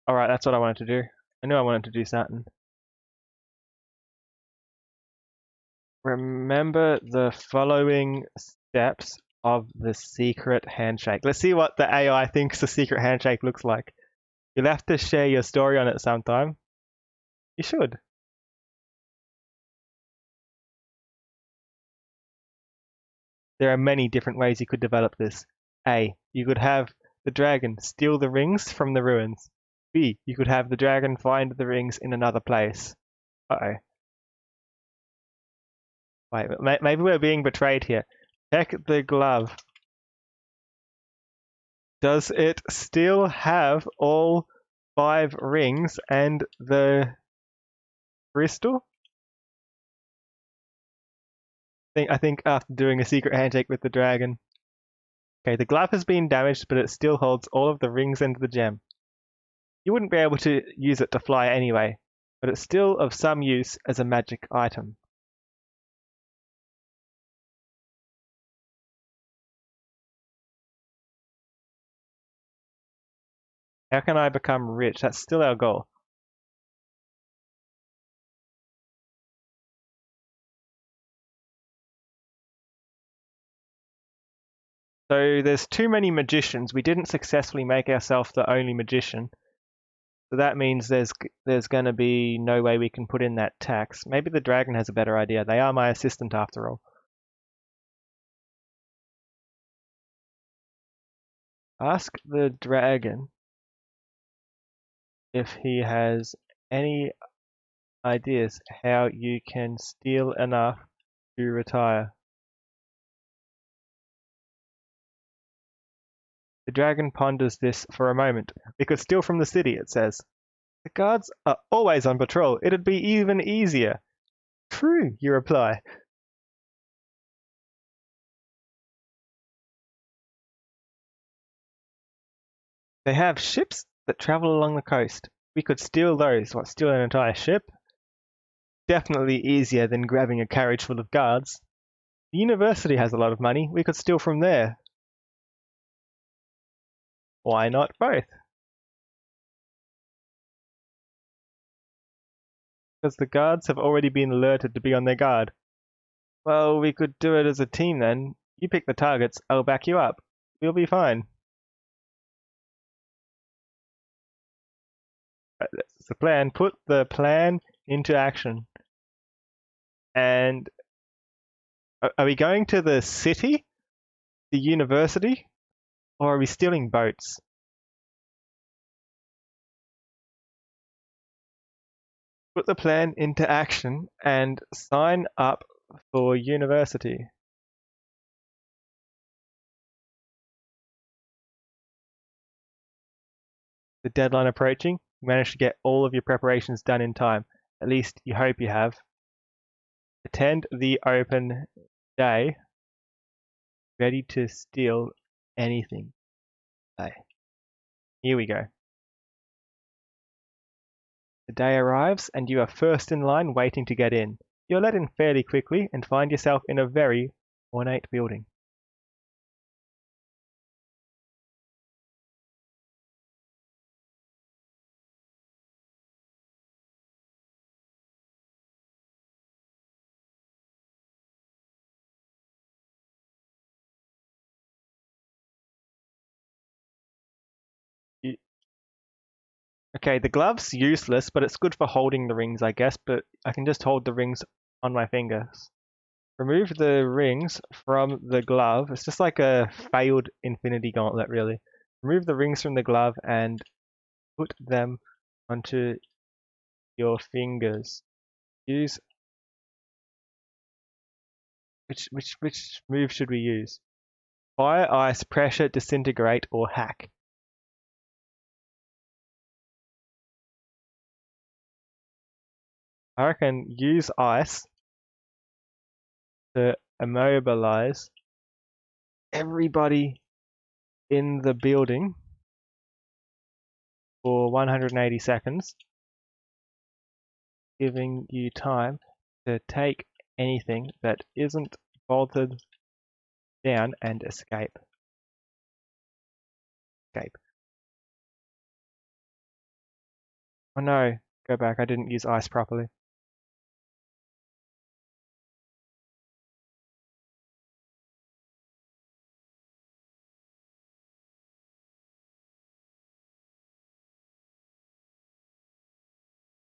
Alright, that's what I wanted to do. I knew I wanted to do something. Remember the following steps of the secret handshake. Let's see what the AI thinks the secret handshake looks like. You'll have to share your story on it sometime. You should. There are many different ways you could develop this. A. You could have the dragon steal the rings from the ruins. B. You could have the dragon find the rings in another place. Uh-oh. Wait, maybe we're being betrayed here. Check the glove. Does it still have all 5 rings and the crystal? I think after doing a secret handshake with the dragon. Okay, the glove has been damaged, but it still holds all of the rings and the gem. You wouldn't be able to use it to fly anyway, but it's still of some use as a magic item. How can I become rich? That's still our goal. So there's too many magicians. We didn't successfully make ourselves the only magician. So that means there's going to be no way we can put in that tax. Maybe the dragon has a better idea. They are my assistant after all. Ask the dragon if he has any ideas how you can steal enough to retire. The dragon ponders this for a moment. We could steal from the city, it says. The guards are always on patrol. It'd be even easier. True, you reply. They have ships that travel along the coast. We could steal those. What, steal an entire ship? Definitely easier than grabbing a carriage full of guards. The university has a lot of money. We could steal from there. Why not both? Because the guards have already been alerted to be on their guard. Well, we could do it as a team then. You pick the targets, I'll back you up. We'll be fine. That's the plan. Put the plan into action. And are we going to the city? The university? Or are we stealing boats? Put the plan into action and sign up for university. The deadline approaching, you managed to get all of your preparations done in time. At least you hope you have. Attend the open day, ready to steal anything. Here we go. The day arrives and you are first in line waiting to get in. You're let in fairly quickly and find yourself in a very ornate building. Okay, the glove's useless, but it's good for holding the rings, I guess, but I can just hold the rings on my fingers. Remove the rings from the glove. It's just like a failed infinity gauntlet, really. Remove the rings from the glove and put them onto your fingers. Use which move should we use? Fire, ice, pressure, disintegrate, or hack? I reckon use ice to immobilize everybody in the building for 180 seconds, giving you time to take anything that isn't bolted down and escape. Escape. Oh no, go back, I didn't use ice properly.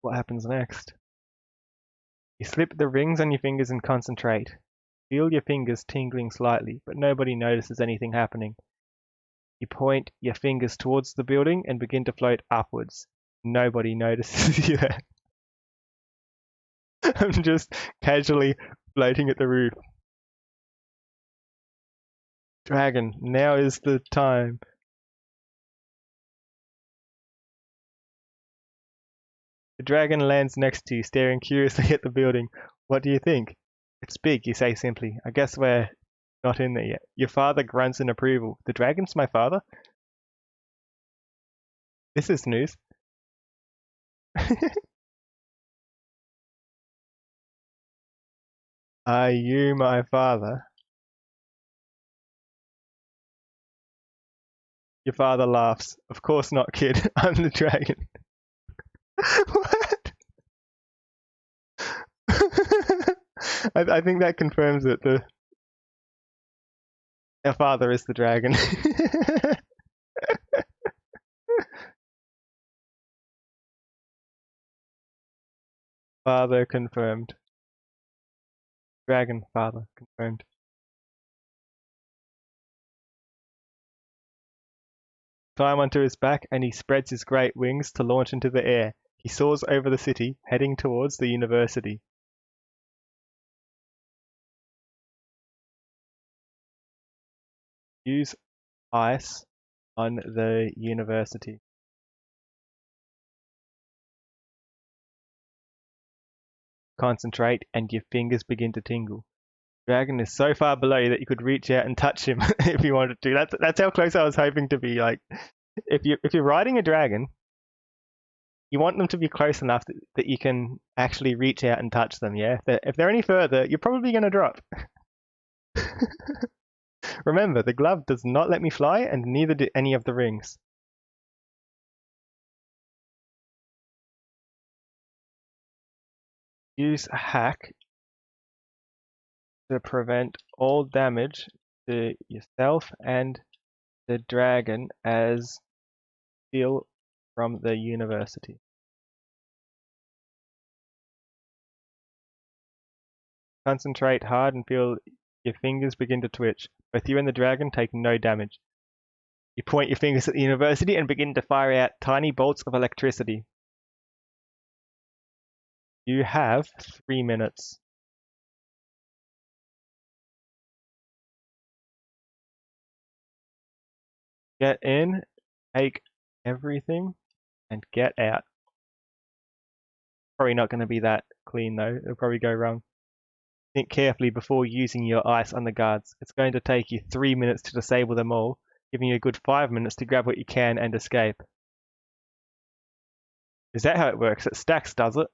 What happens next? You slip the rings on your fingers and concentrate. Feel your fingers tingling slightly, but nobody notices anything happening. You point your fingers towards the building and begin to float upwards. Nobody notices you. I'm just casually floating at the roof. Dragon, now is the time. The dragon lands next to you, staring curiously at the building. What do you think? It's big, you say simply. I guess we're not in there yet. Your father grunts in approval. The dragon's my father? This is news. Are you my father? Your father laughs. Of course not, kid. I'm the dragon. What? I think that confirms that our father is the dragon. Father confirmed. Dragon father confirmed. Climb onto his back and he spreads his great wings to launch into the air. He soars over the city, heading towards the university. Use ice on the university. Concentrate and your fingers begin to tingle. Dragon is so far below you that you could reach out and touch him if you wanted to. That's how close I was hoping to be. Like, if you're riding a dragon, you want them to be close enough that you can actually reach out and touch them. Yeah, if they're any further, you're probably going to drop. Remember, the glove does not let me fly, and neither do any of the rings. Use hack to prevent all damage to yourself and the dragon as steal from the university. Concentrate hard and feel your fingers begin to twitch. Both you and the dragon take no damage. You point your fingers at the university and begin to fire out tiny bolts of electricity. You have 3 minutes. Get in, take everything, and get out. Probably not going to be that clean though. It'll probably go wrong. Think carefully before using your ice on the guards. It's going to take you 3 minutes to disable them all, giving you a good 5 minutes to grab what you can and escape. Is that how it works? It stacks, does it?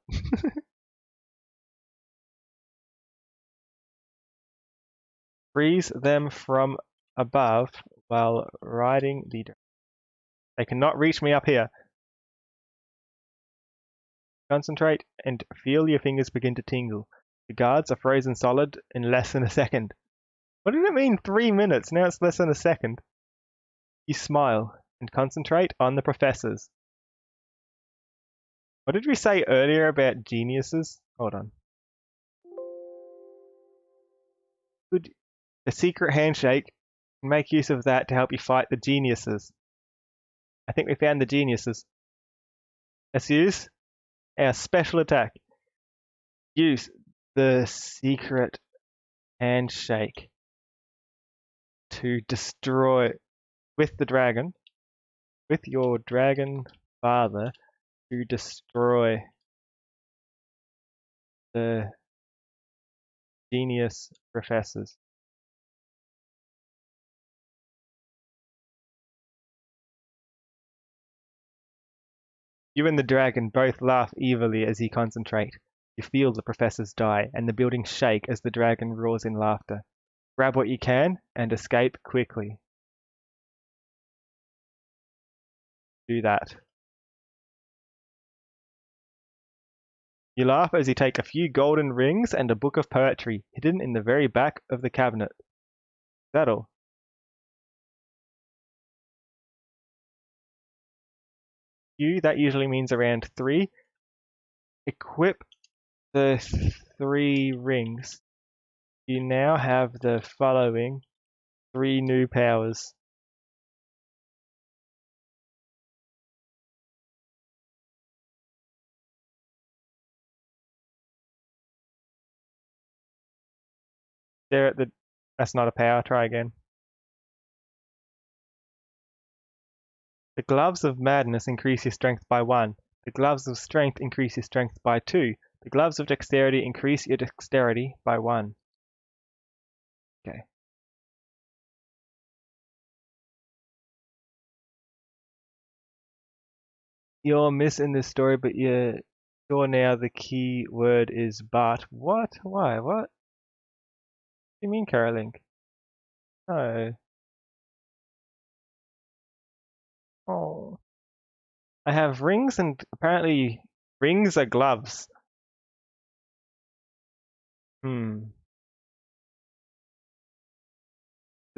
Freeze them from above while riding the... They cannot reach me up here. Concentrate and feel your fingers begin to tingle. The guards are frozen solid in less than a second. What did it mean 3 minutes? Now it's less than a second. You smile and concentrate on the professors. What did we say earlier about geniuses? Hold on. Good. The secret handshake. Make use of that to help you fight the geniuses. I think we found the geniuses. Let's use our special attack. Use the secret handshake to destroy with the dragon, with your dragon father, to destroy the genius professors. You and the dragon both laugh evilly as you concentrate. You feel the professors die, and the building shake as the dragon roars in laughter. Grab what you can and escape quickly. Do that. You laugh as you take a few golden rings and a book of poetry hidden in the very back of the cabinet. Is that all? That usually means around 3. Equip the 3 rings. You now have the following 3 new powers. There at the... That's not a power, try again. The gloves of madness increase your strength by 1. The gloves of strength increase your strength by 2. The gloves of dexterity increase your dexterity by 1. Okay. You're missing this story, but you're sure now the key word is but. What? Why? What? What do you mean, Caroling? No. Oh. I have rings, and apparently rings are gloves. The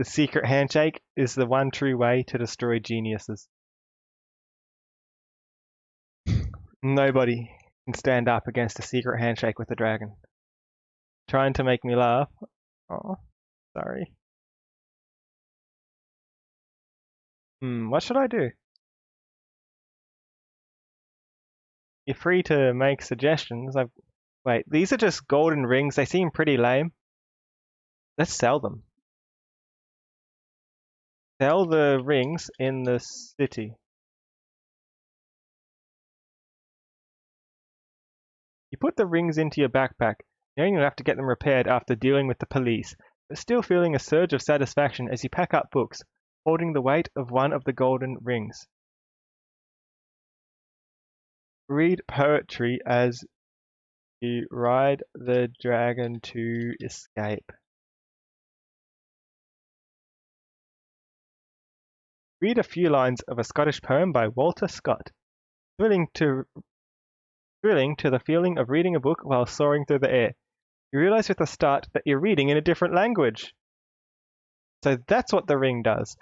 secret handshake is the one true way to destroy geniuses. Nobody can stand up against a secret handshake with a dragon. Trying to make me laugh. Oh, sorry. What should I do? You're free to make suggestions. Wait, these are just golden rings. They seem pretty lame. Let's sell them. Sell the rings in the city. You put the rings into your backpack, knowing you'll have to get them repaired after dealing with the police, but still feeling a surge of satisfaction as you pack up books, holding the weight of one of the golden rings. Read poetry as you ride the dragon to escape. Read a few lines of a Scottish poem by Walter Scott. Thrilling to thrilling to the feeling of reading a book while soaring through the air. You realize with the start that you're reading in a different language. So that's what the ring does.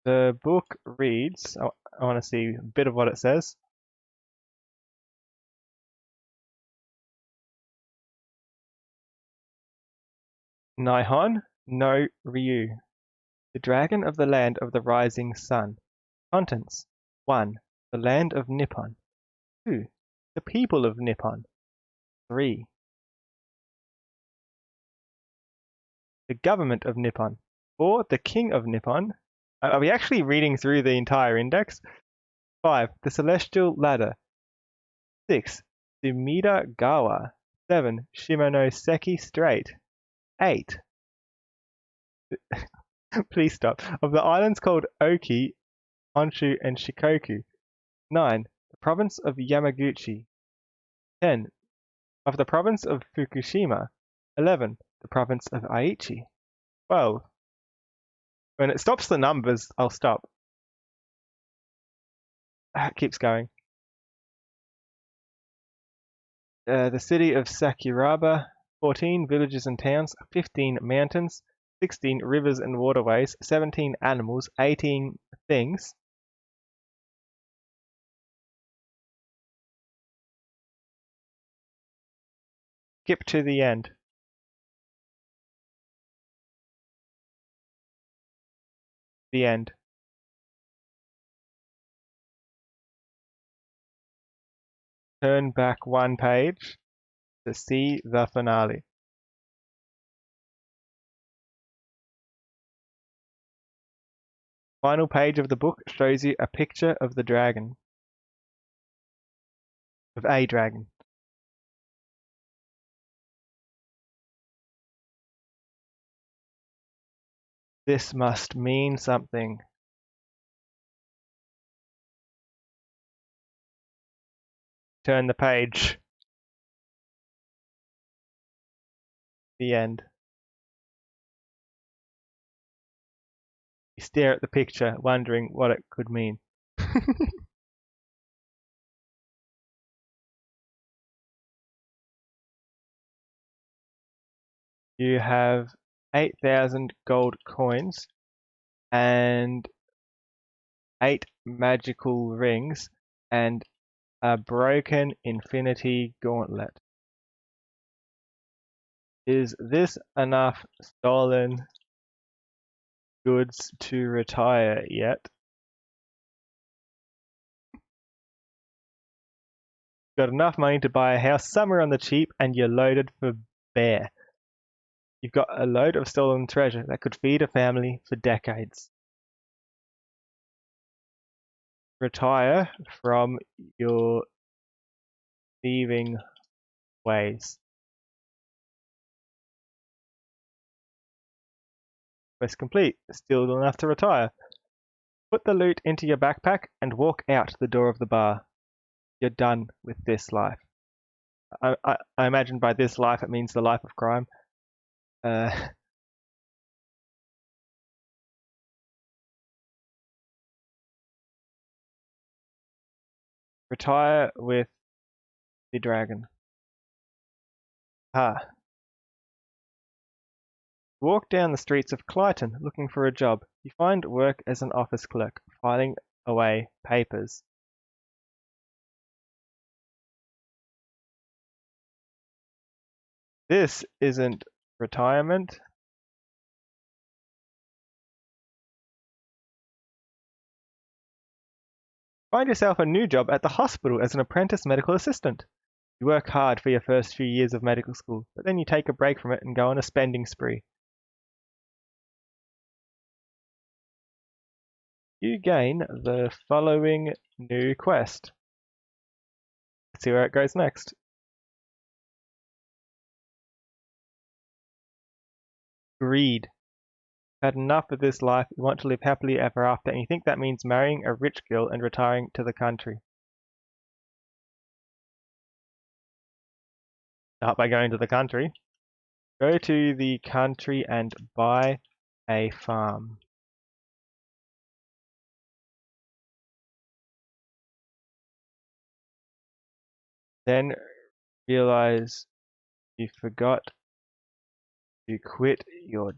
The book reads, I want to see a bit of what it says. Nihon no Ryu, the dragon of the land of the rising sun. Contents: 1. The land of Nippon. 2. The people of Nippon. 3. The government of Nippon. 4. The king of Nippon. Are we actually reading through the entire index? 5. The celestial ladder. 6. Sumida Gawa. 7. Shimonoseki Strait. 8. Please stop. Of the islands called Oki, Honshu, and Shikoku. 9. The province of Yamaguchi. 10. Of the province of Fukushima. 11. The province of Aichi. 12. When it stops the numbers, I'll stop. It keeps going. The city of Sakuraba. 14. Villages and towns. 15. Mountains. 16. Rivers and waterways. 17. Animals. 18. Things. Skip to the end. The end. Turn back one page to see the finale. Final page of the book shows you a picture of the dragon. Of a dragon. This must mean something. Turn the page. The end. You stare at the picture, wondering what it could mean. You have 8,000 gold coins and 8 magical rings and a broken infinity gauntlet. Is this enough stolen goods to retire yet? Got enough money to buy a house somewhere on the cheap and you're loaded for bear. You've got a load of stolen treasure that could feed a family for decades. Retire from your thieving ways. Quest complete. Still enough to retire. Put the loot into your backpack and walk out the door of the bar. You're done with this life. I imagine by this life it means the life of crime. Retire with the dragon. Walk down the streets of Clyton looking for a job. You find work as an office clerk, filing away papers. This isn't retirement. Find yourself a new job at the hospital as an apprentice medical assistant. You work hard for your first few years of medical school, but then you take a break from it and go on a spending spree. You gain the following new quest. Let's see where it goes next. Greed. Had enough of this life, you want to live happily ever after, and you think that means marrying a rich girl and retiring to the country. Start by going to the country. Go to the country and buy a farm. Then realize you forgot to quit your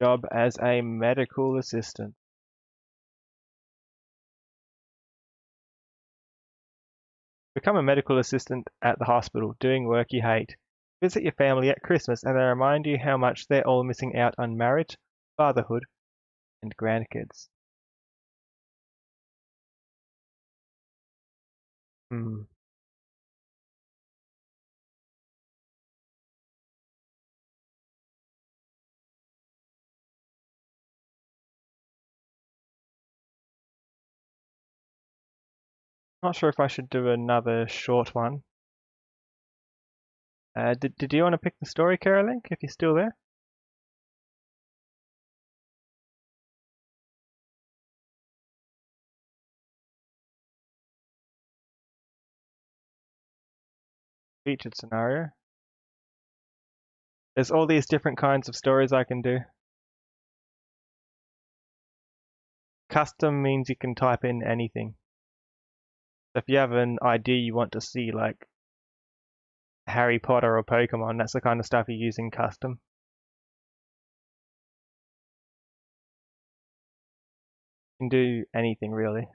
job as a medical assistant. Become a medical assistant at the hospital, doing work you hate. Visit your family at Christmas and they remind you how much they're all missing out on marriage, fatherhood, and grandkids. Hmm. Not sure if I should do another short one. Did you want to pick the story, Carolink, if you're still there? Featured scenario. There's all these different kinds of stories I can do. Custom means you can type in anything. So if you have an idea you want to see, like Harry Potter or Pokemon, that's the kind of stuff you use in custom. You can do anything really.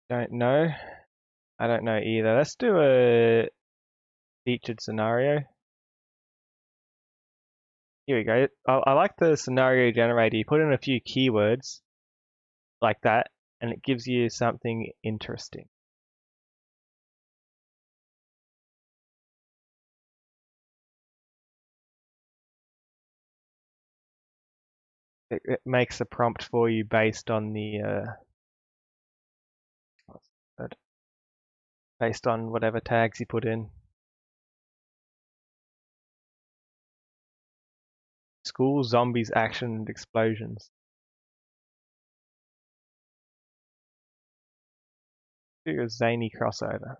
Don't know. I don't know either. Let's do a featured scenario. Here we go. I like the scenario generator. You put in a few keywords like that, and it gives you something interesting. It makes a prompt for you based on the based on whatever tags you put in. School, zombies, action, and explosions. Do a zany crossover.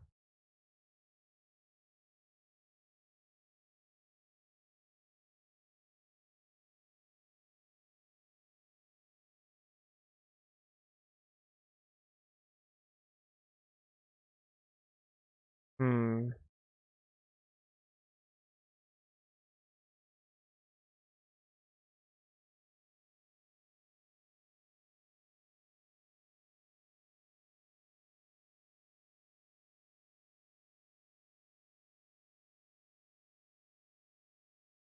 Hmm.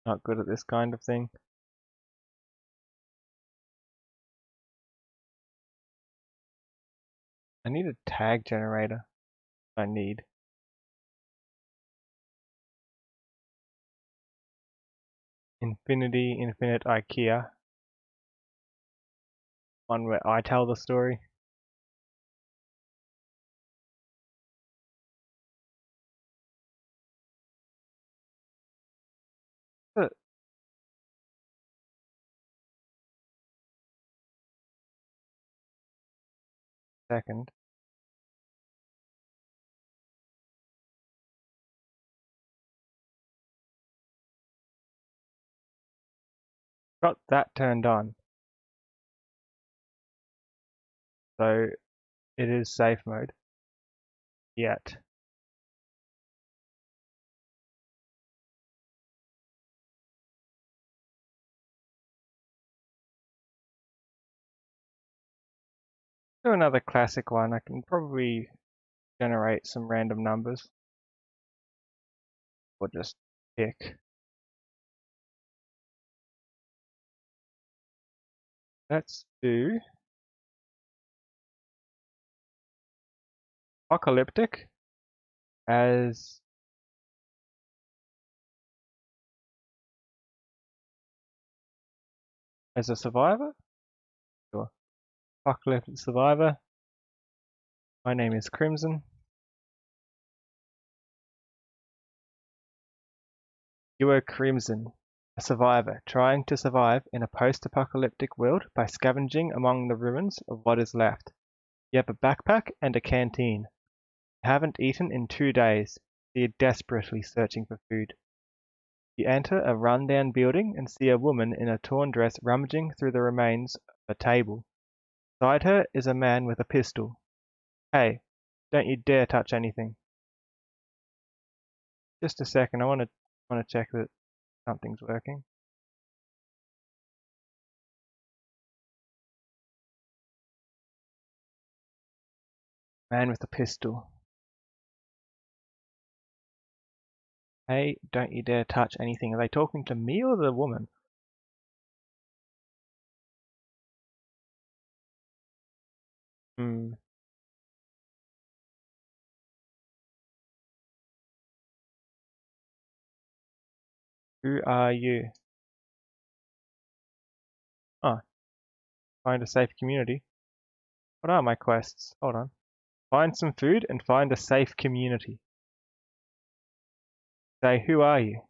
Not good at this kind of thing. I need a tag generator. I need. Infinity, Infinite, IKEA. One where I tell the story. A second. Got that turned on. So it is safe mode. Yet. Do another classic one. I can probably generate some random numbers. Or just pick. Let's do apocalyptic as a survivor. Sure. Apocalyptic survivor. My name is Crimson. You are Crimson. A survivor trying to survive in a post-apocalyptic world by scavenging among the ruins of what is left. You have a backpack and a canteen. You haven't eaten in 2 days, so you're desperately searching for food. You enter a run-down building and see a woman in a torn dress rummaging through the remains of a table. Beside her is a man with a pistol. Hey, don't you dare touch anything. Just a second, I want to check that something's working. Man with a pistol. Hey, don't you dare touch anything. Are they talking to me or the woman? Hmm. Who are you? Oh, find a safe community. What are my quests? Hold on. Find some food and find a safe community. Say, who are you?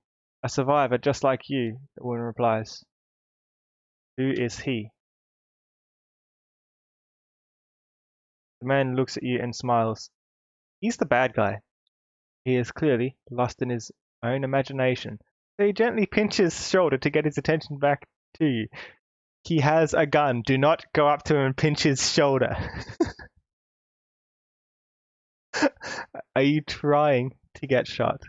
A survivor just like you, the woman replies. Who is he? The man looks at you and smiles. He's the bad guy. He is clearly lost in his own imagination. So he gently pinches his shoulder to get his attention back to you. He has a gun. Do not go up to him and pinch his shoulder. Are you trying to get shot?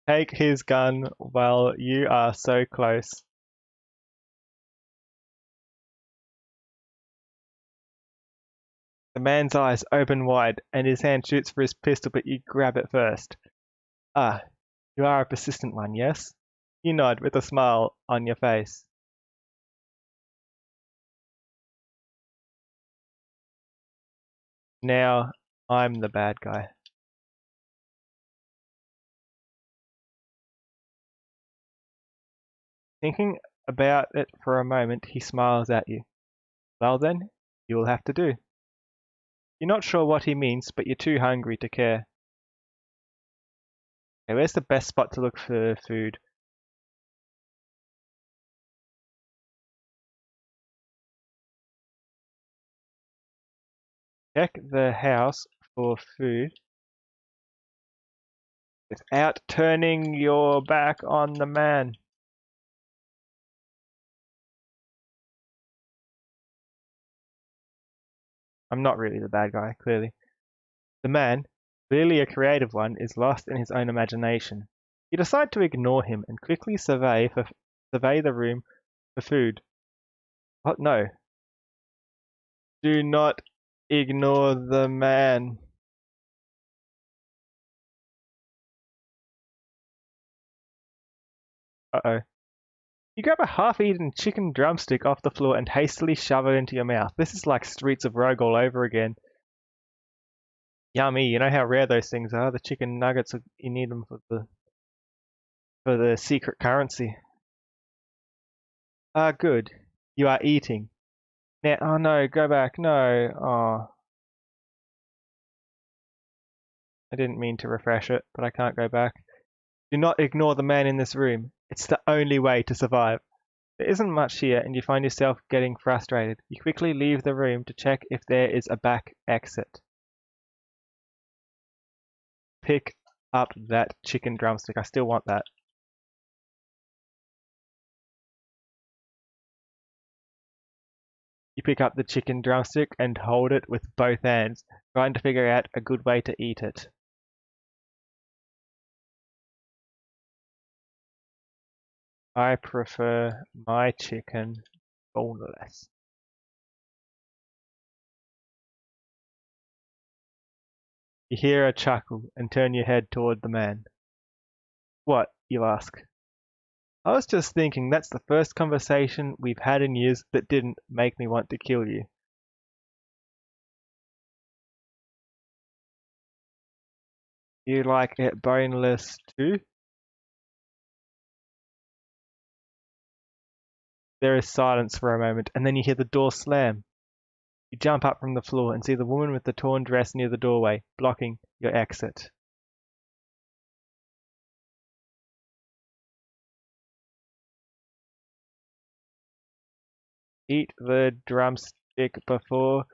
Take his gun while you are so close. The man's eyes open wide and his hand shoots for his pistol, but you grab it first. Ah, you are a persistent one, yes? You nod with a smile on your face. Now, I'm the bad guy. Thinking about it for a moment, he smiles at you. Well then, you will have to do. You're not sure what he means, but you're too hungry to care. Okay, where's the best spot to look for food? Check the house for food without turning your back on the man. I'm not really the bad guy, clearly. The man, clearly a creative one, is lost in his own imagination. You decide to ignore him and quickly survey the room for food. What? No. Do not ignore the man. Uh-oh. You grab a half-eaten chicken drumstick off the floor and hastily shove it into your mouth. This is like Streets of Rogue all over again. Yummy. You know how rare those things are. The chicken nuggets, you need them for the secret currency. Ah, good. You are eating. Now, oh no, go back. No. Oh, I didn't mean to refresh it, but I can't go back. Do not ignore the man in this room. It's the only way to survive. There isn't much here, and you find yourself getting frustrated. You quickly leave the room to check if there is a back exit. Pick up that chicken drumstick. I still want that. You pick up the chicken drumstick and hold it with both hands, trying to figure out a good way to eat it. I prefer my chicken boneless. You hear a chuckle and turn your head toward the man. What? You ask. I was just thinking that's the first conversation we've had in years that didn't make me want to kill you. You like it boneless too? There is silence for a moment, and then you hear the door slam. You jump up from the floor and see the woman with the torn dress near the doorway, blocking your exit. Eat the drumstick before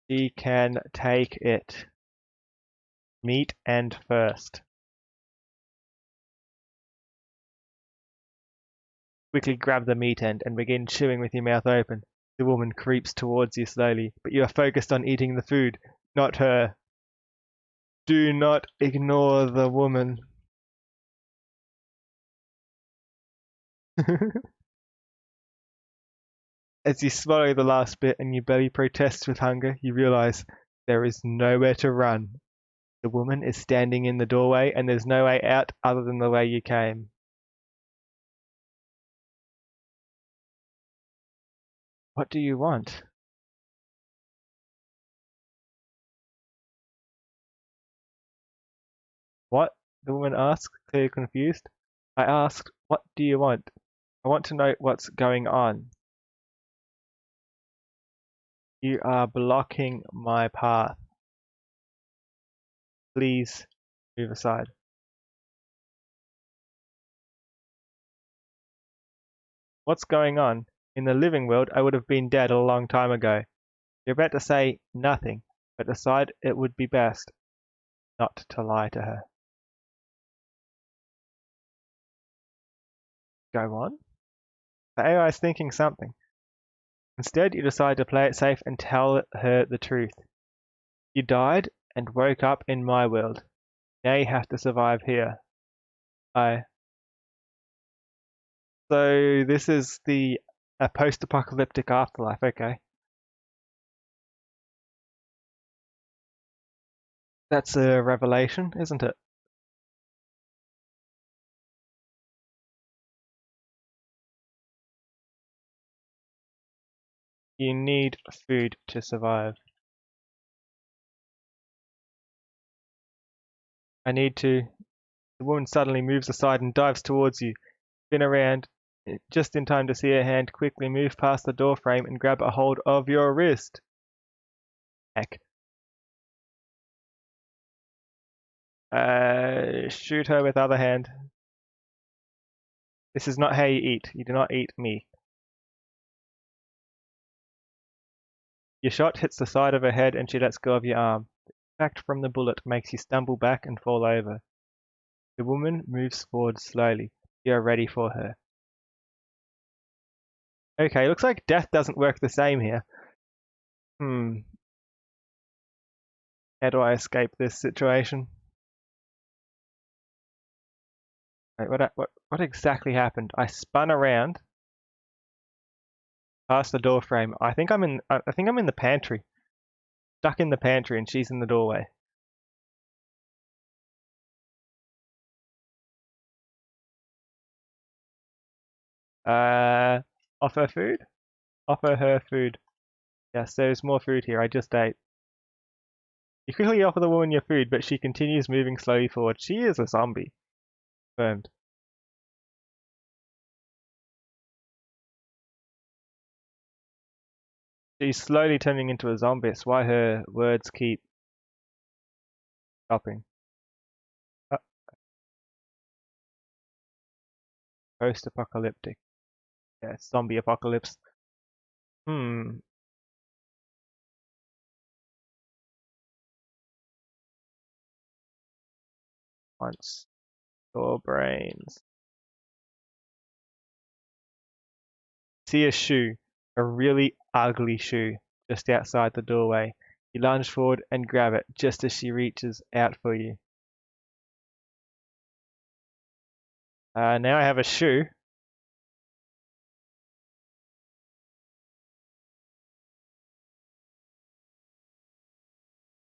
she can take it. Meat end first. Quickly grab the meat end and begin chewing with your mouth open. The woman creeps towards you slowly, but you are focused on eating the food, not her. Do not ignore the woman. As you swallow the last bit and your belly protests with hunger, you realize there is nowhere to run. The woman is standing in the doorway and there's no way out other than the way you came. What do you want? What? The woman asked, clearly confused. I asked, what do you want? I want to know what's going on. You are blocking my path. Please move aside. What's going on? In the living world, I would have been dead a long time ago. You're about to say nothing, but decide it would be best not to lie to her. Go on. The AI is thinking something. Instead, you decide to play it safe and tell her the truth. You died and woke up in my world. Now you have to survive here. So this is a post-apocalyptic afterlife, okay. That's a revelation, isn't it? You need food to survive. I need to. The woman suddenly moves aside and dives towards you. Spin around, just in time to see her hand quickly move past the door frame and grab a hold of your wrist. Heck. Shoot her with other hand. This is not how you eat. You do not eat meat. Your shot hits the side of her head and she lets go of your arm. The impact from the bullet makes you stumble back and fall over. The woman moves forward slowly. You are ready for her. Okay, looks like death doesn't work the same here. How do I escape this situation? Wait, what exactly happened? I spun around past the door frame. I think I'm in the pantry. Stuck in the pantry and she's in the doorway. Offer food? Offer her food. Yes, there's more food here. I just ate. You quickly offer the woman your food, but she continues moving slowly forward. She is a zombie. Confirmed. She's slowly turning into a zombie. It's why her words keep stopping. Post-apocalyptic. Yeah, zombie apocalypse. Hmm. Once your brains. See a shoe, a really ugly shoe, just outside the doorway. You lunge forward and grab it just as she reaches out for you. Now I have a shoe.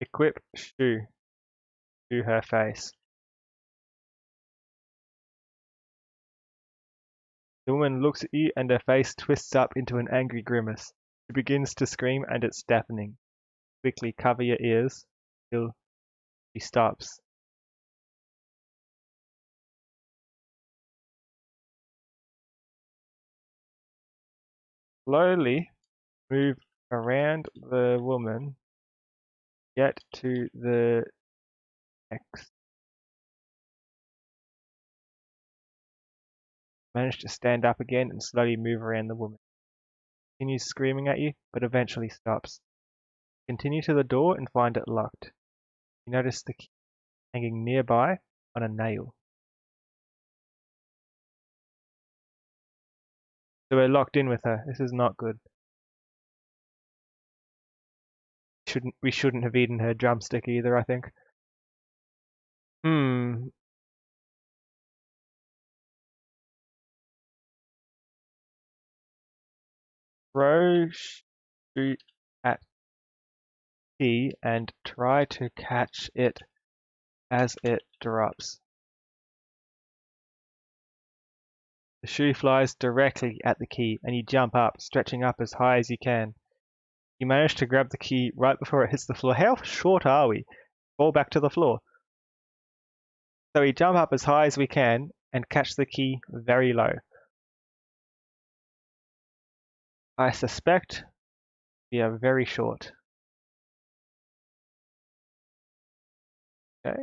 Equip shoe to her face. The woman looks at you and her face twists up into an angry grimace. She begins to scream and it's deafening. Quickly cover your ears till she stops. Slowly move around the woman, get to the next. Manage to stand up again and slowly move around the woman. Continues screaming at you, but eventually stops. Continue to the door and find it locked. You notice the key hanging nearby on a nail. So we're locked in with her. This is not good. We shouldn't have eaten her drumstick either, I think. Throw shoot at key and try to catch it as it drops. The shoe flies directly at the key and you jump up, stretching up as high as you can. You manage to grab the key right before it hits the floor. How short are we? Fall back to the floor. So we jump up as high as we can and catch the key very low. I suspect we are very short. Okay.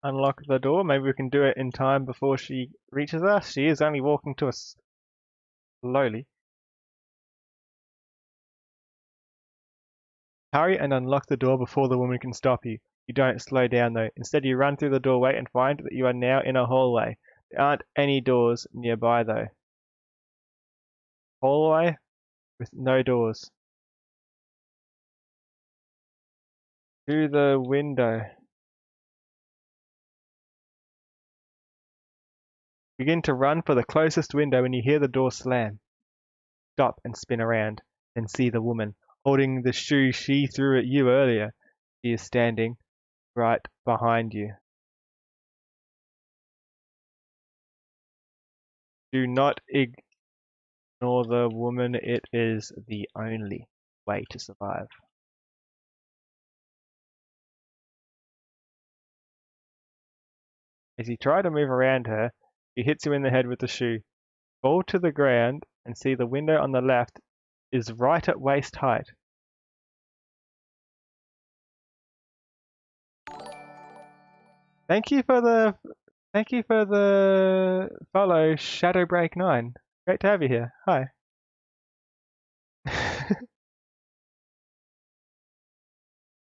Unlock the door. Maybe we can do it in time before she reaches us. She is only walking to us slowly. Hurry and unlock the door before the woman can stop you. You don't slow down though. Instead, you run through the doorway and find that you are now in a hallway. There aren't any doors nearby though. Hallway with no doors. To the window. Begin to run for the closest window when you hear the door slam. Stop and spin around and see the woman holding the shoe she threw at you earlier. She is standing right behind you. Do not ignore the woman. It is the only way to survive. As you try to move around her, she hits you in the head with the shoe. Fall to the ground and see the window on the left is right at waist height. Thank you for the follow, Shadowbreak9. Great to have you here. Hi. Okay,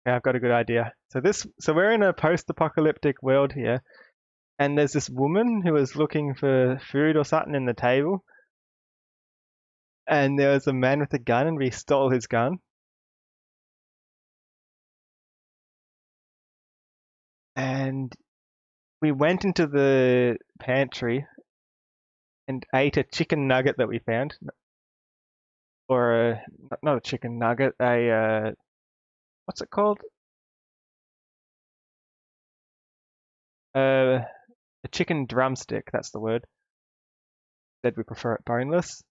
I've got a good idea. So we're in a post-apocalyptic world here, and there's this woman who is looking for food or something in the table, and there was a man with a gun, and we stole his gun. And we went into the pantry and ate a chicken nugget that we found, or not a chicken nugget, what's it called? A chicken drumstick. That's the word. Said we prefer it boneless.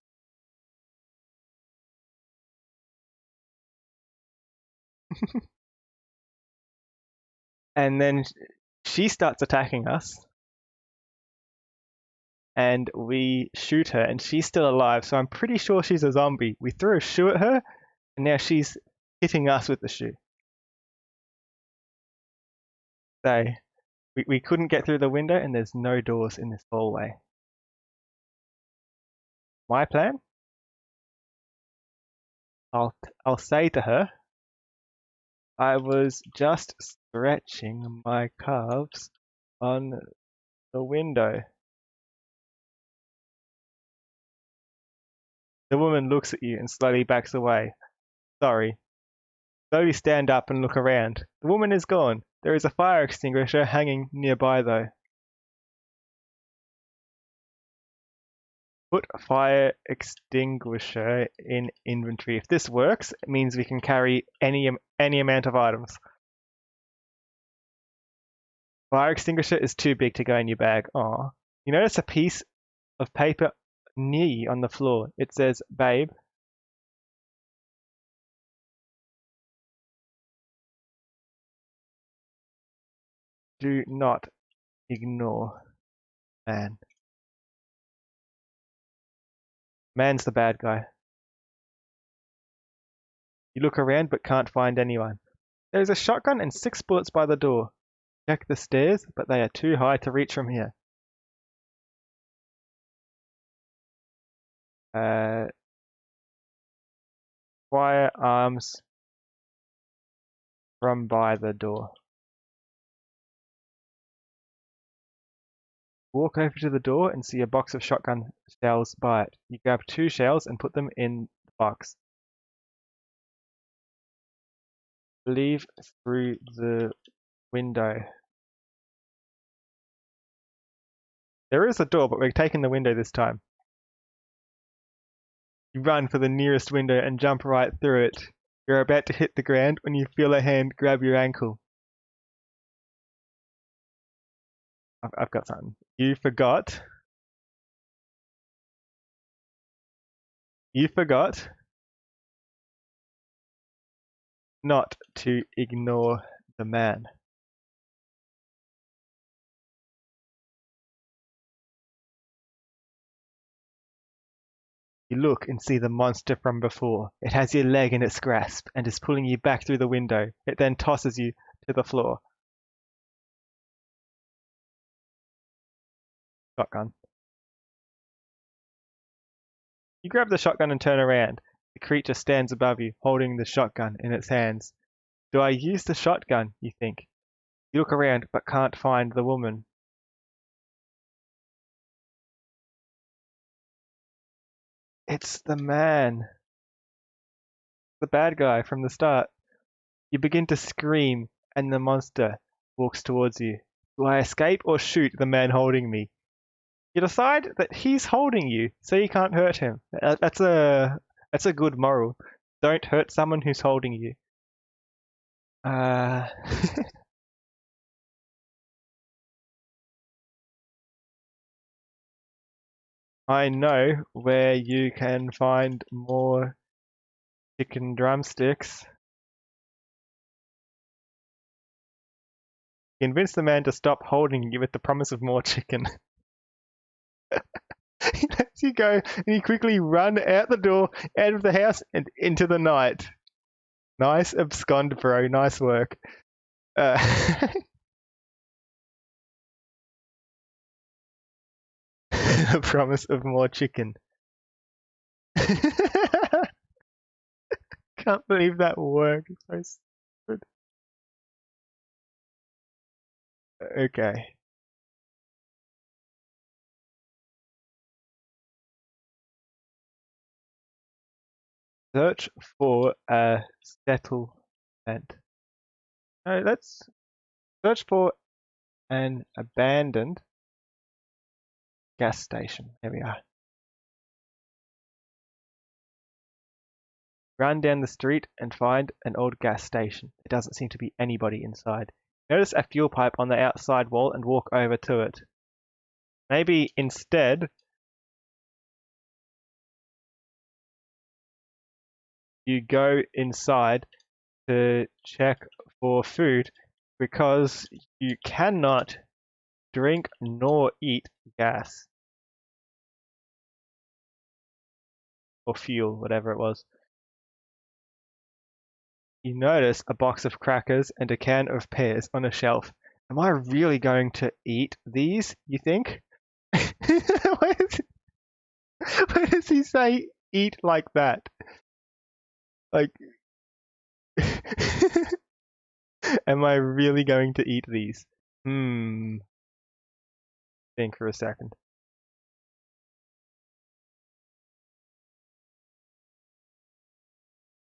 And then she starts attacking us, and we shoot her, and she's still alive. So I'm pretty sure she's a zombie. We threw a shoe at her, and now she's hitting us with the shoe. So we couldn't get through the window, and there's no doors in this hallway. My plan? I'll say to her, I was just stretching my calves on the window. The woman looks at you and slowly backs away. Sorry. Slowly stand up and look around. The woman is gone. There is a fire extinguisher hanging nearby though. Put fire extinguisher in inventory. If this works, it means we can carry any amount of items. Fire extinguisher is too big to go in your bag. Aw. You notice a piece of paper near you on the floor. It says, babe. Do not ignore man. Man's the bad guy. You look around but can't find anyone. There's a shotgun and 6 bullets by the door. Check the stairs, but they are too high to reach from here. Fire arms from by the door. Walk over to the door and see a box of shotgun shells by it. You grab 2 shells and put them in the box. Leave through the window. There is a door, but we're taking the window this time. You run for the nearest window and jump right through it. You're about to hit the ground when you feel a hand grab your ankle. I've got something. You forgot not to ignore the man. You look and see the monster from before. It has your leg in its grasp and is pulling you back through the window. It then tosses you to the floor. Shotgun. You grab the shotgun and turn around. The creature stands above you, holding the shotgun in its hands. Do I use the shotgun, you think? You look around but can't find the woman. It's the man. The bad guy from the start. You begin to scream and the monster walks towards you. Do I escape or shoot the man holding me? You decide that he's holding you, so you can't hurt him. That's a good moral. Don't hurt someone who's holding you. I know where you can find more chicken drumsticks. Convince the man to stop holding you with the promise of more chicken. He lets you go, and you quickly run out the door, out of the house, and into the night. Nice abscond, bro. Nice work. A promise of more chicken. Can't believe that worked. So stupid. Okay. Search for a settlement. No, let's search for an abandoned gas station. There we are. Run down the street and find an old gas station. There doesn't seem to be anybody inside. Notice a fuel pipe on the outside wall and walk over to it. Maybe instead you go inside to check for food because you cannot drink nor eat gas or fuel, whatever it was. You notice a box of crackers and a can of pears on a shelf. Am I really going to eat these, you think? Why does he say eat like that? Like, am I really going to eat these? Think for a second.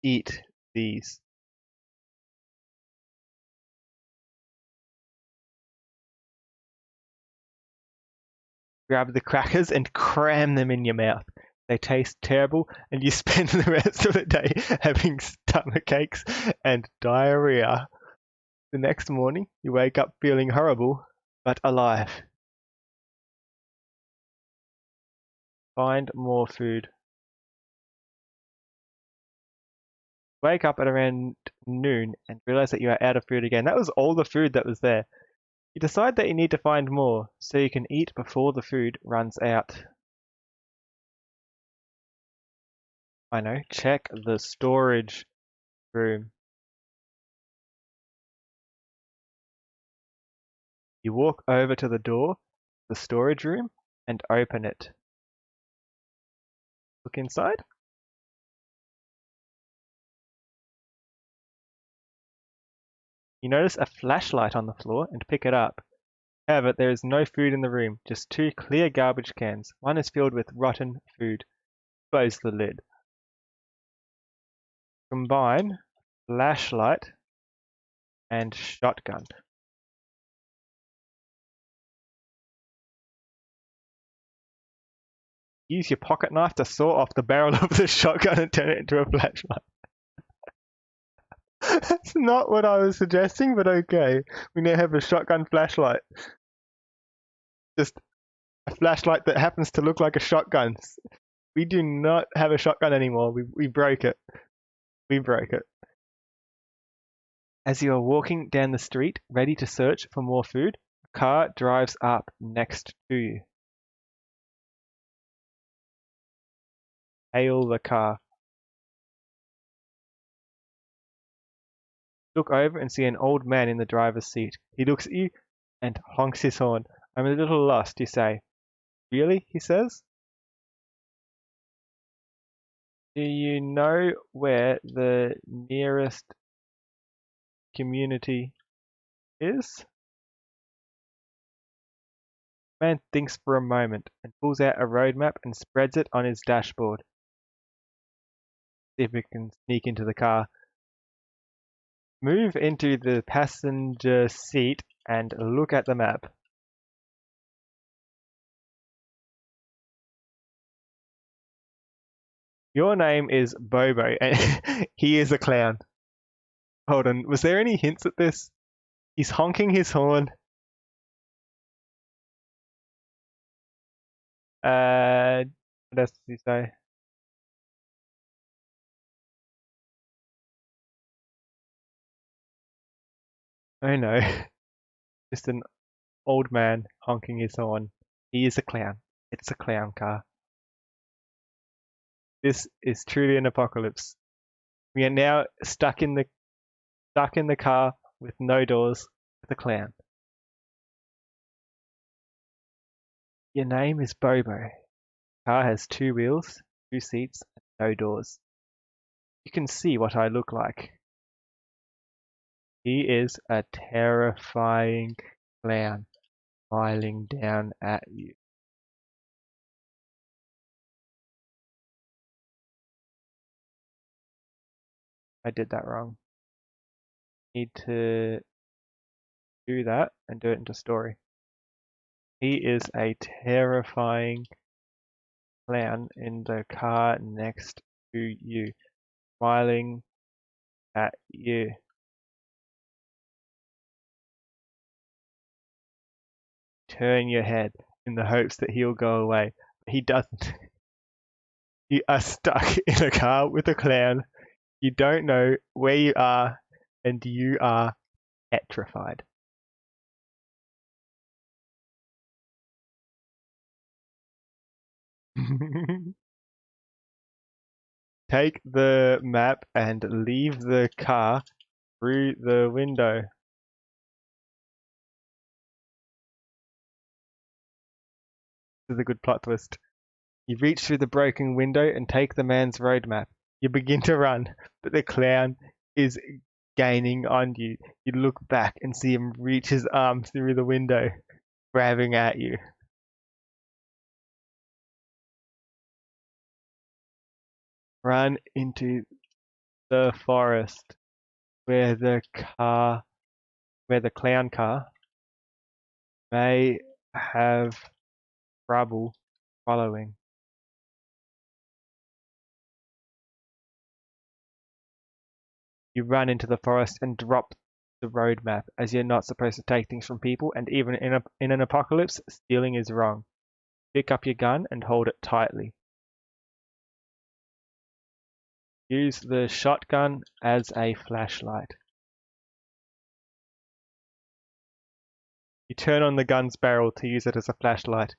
Eat these. Grab the crackers and cram them in your mouth. They taste terrible, and you spend the rest of the day having stomach aches and diarrhea. The next morning, you wake up feeling horrible, but alive. Find more food. Wake up at around noon and realize that you are out of food again. That was all the food that was there. You decide that you need to find more, so you can eat before the food runs out. I know, check the storage room. You walk over to the door, the storage room, and open it. Look inside. You notice a flashlight on the floor and pick it up. However, there is no food in the room, just two clear garbage cans. One is filled with rotten food. Close the lid. Combine flashlight and shotgun. Use your pocket knife to saw off the barrel of the shotgun and turn it into a flashlight. That's not what I was suggesting, but okay. We now have a shotgun flashlight. Just a flashlight that happens to look like a shotgun. We do not have a shotgun anymore. We broke it. We broke it. As you are walking down the street, ready to search for more food, a car drives up next to you. Hail the car. Look over and see an old man in the driver's seat. He looks at you and honks his horn. I'm a little lost, you say. Really? He says. Do you know where the nearest community is? The man thinks for a moment and pulls out a road map and spreads it on his dashboard. See if we can sneak into the car. Move into the passenger seat and look at the map. Your name is Bobo, and he is a clown. Hold on, was there any hints at this? He's honking his horn. What else does he say? Oh no, just an old man honking his horn. He is a clown. It's a clown car. This is truly an apocalypse. We are now stuck in the car with no doors with a clown. Your name is Bobo. The car has two wheels, two seats, and no doors. You can see what I look like. He is a terrifying clown smiling down at you. I did that wrong. Need to do that and do it into story. He is a terrifying clown in the car next to you, smiling at you. Turn your head in the hopes that he'll go away. But he doesn't. You are stuck in a car with a clown. You don't know where you are, and you are petrified. Take the map and leave the car through the window. This is a good plot twist. You reach through the broken window and take the man's road map. You begin to run, but the clown is gaining on you. You look back and see him reach his arm through the window, grabbing at you. Run into the forest where the clown car may have trouble following. You run into the forest and drop the road map, as you're not supposed to take things from people, and even in an apocalypse, stealing is wrong. Pick up your gun and hold it tightly. Use the shotgun as a flashlight. You turn on the gun's barrel to use it as a flashlight.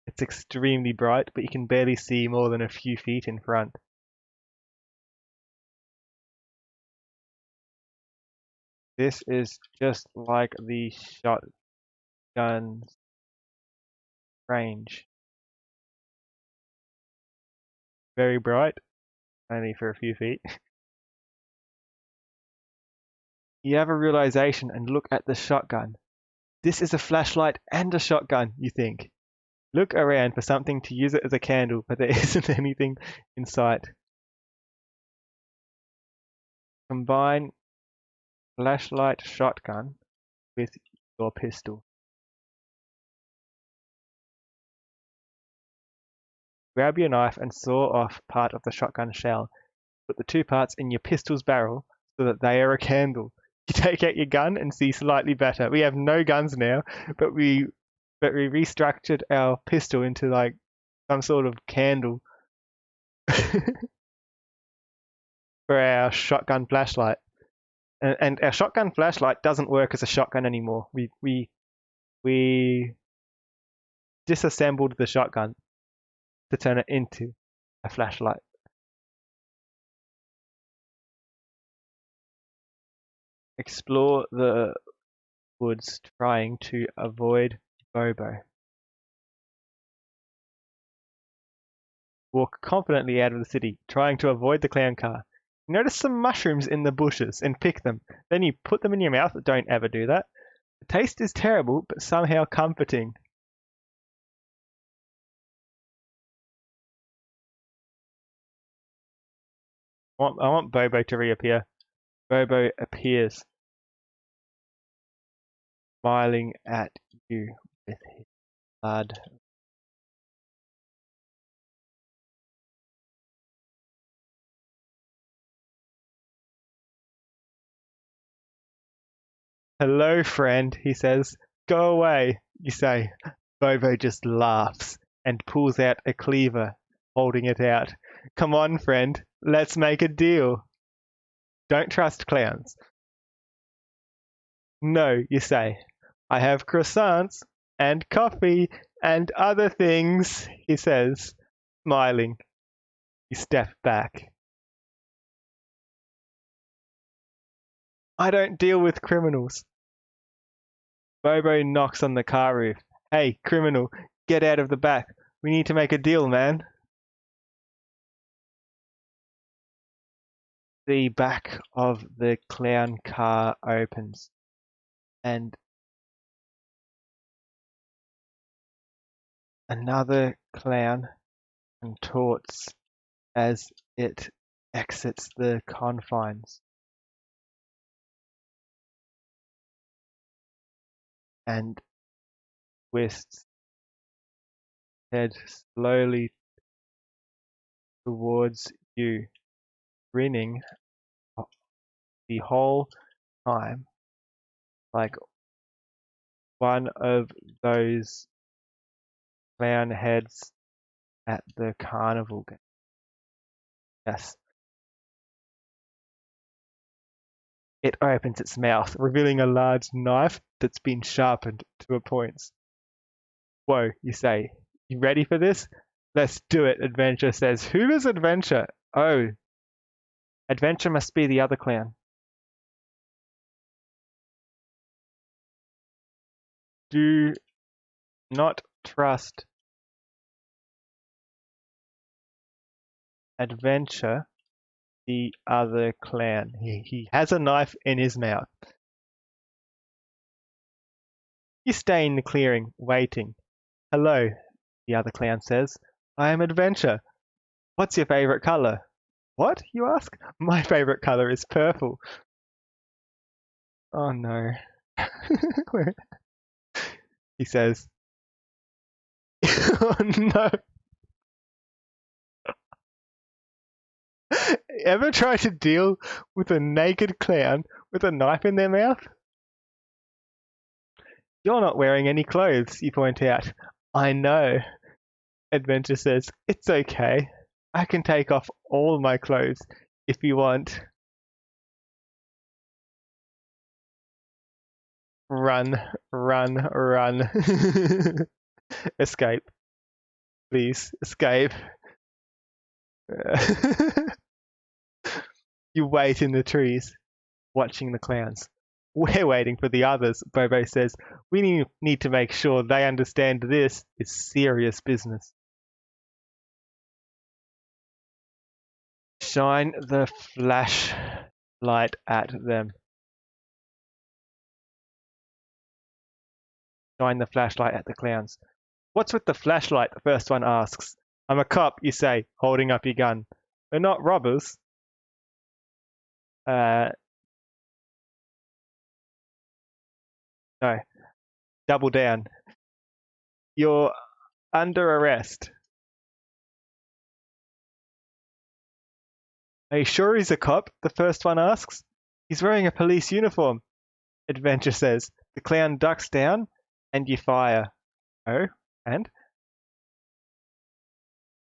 It's extremely bright, but you can barely see more than a few feet in front. This is just like the shotgun's range. Very bright, only for a few feet. You have a realization and look at the shotgun. This is a flashlight and a shotgun, you think. Look around for something to use it as a candle, but there isn't anything in sight. Combine flashlight shotgun with your pistol. Grab your knife and saw off part of the shotgun shell. Put the two parts in your pistol's barrel so that they are a candle. You take out your gun and see slightly better. We have no guns now, but we restructured our pistol into like some sort of candle for our shotgun flashlight. And our shotgun flashlight doesn't work as a shotgun anymore. We disassembled the shotgun to turn it into a flashlight. Explore the woods trying to avoid Bobo. Walk confidently out of the city, trying to avoid the clown car. You notice some mushrooms in the bushes and pick them. Then you put them in your mouth. Don't ever do that. The taste is terrible, but somehow comforting. I want Bobo to reappear. Bobo appears, smiling at you with his blood. Hello, friend, he says. Go away, you say. Bobo just laughs and pulls out a cleaver, holding it out. Come on, friend, let's make a deal. Don't trust clowns. No, you say. I have croissants and coffee and other things, he says, smiling. You step back. I don't deal with criminals. Bobo knocks on the car roof. Hey, criminal, get out of the back. We need to make a deal, man. The back of the clown car opens and another clown contorts as it exits the confines and twists head slowly towards you, grinning the whole time like one of those clown heads at the carnival game. Yes. It opens its mouth, revealing a large knife that's been sharpened to a point. Whoa, you say. You ready for this? Let's do it, Adventure says. Who is Adventure? Oh, Adventure must be the other clown. Do not trust Adventure, the other clown. He has a knife in his mouth. You stay in the clearing, waiting. Hello, the other clown says. I am Adventure. What's your favorite color? What, you ask? My favorite color is purple. Oh no. He says. Oh no. Ever try to deal with a naked clown with a knife in their mouth? You're not wearing any clothes, you point out. I know, Adventure says. It's okay. I can take off all my clothes if you want. Run, run, run. Escape, please, escape. You wait in the trees, watching the clowns. We're waiting for the others, Bobo says. We need to make sure they understand this is serious business. Shine the flashlight at them. Shine the flashlight at the clowns. What's with the flashlight? The first one asks. I'm a cop, you say, holding up your gun. We're not robbers. No. Double down. You're under arrest. Are you sure he's a cop? The first one asks. He's wearing a police uniform, Adventure says. The clown ducks down, and you fire. Oh, and?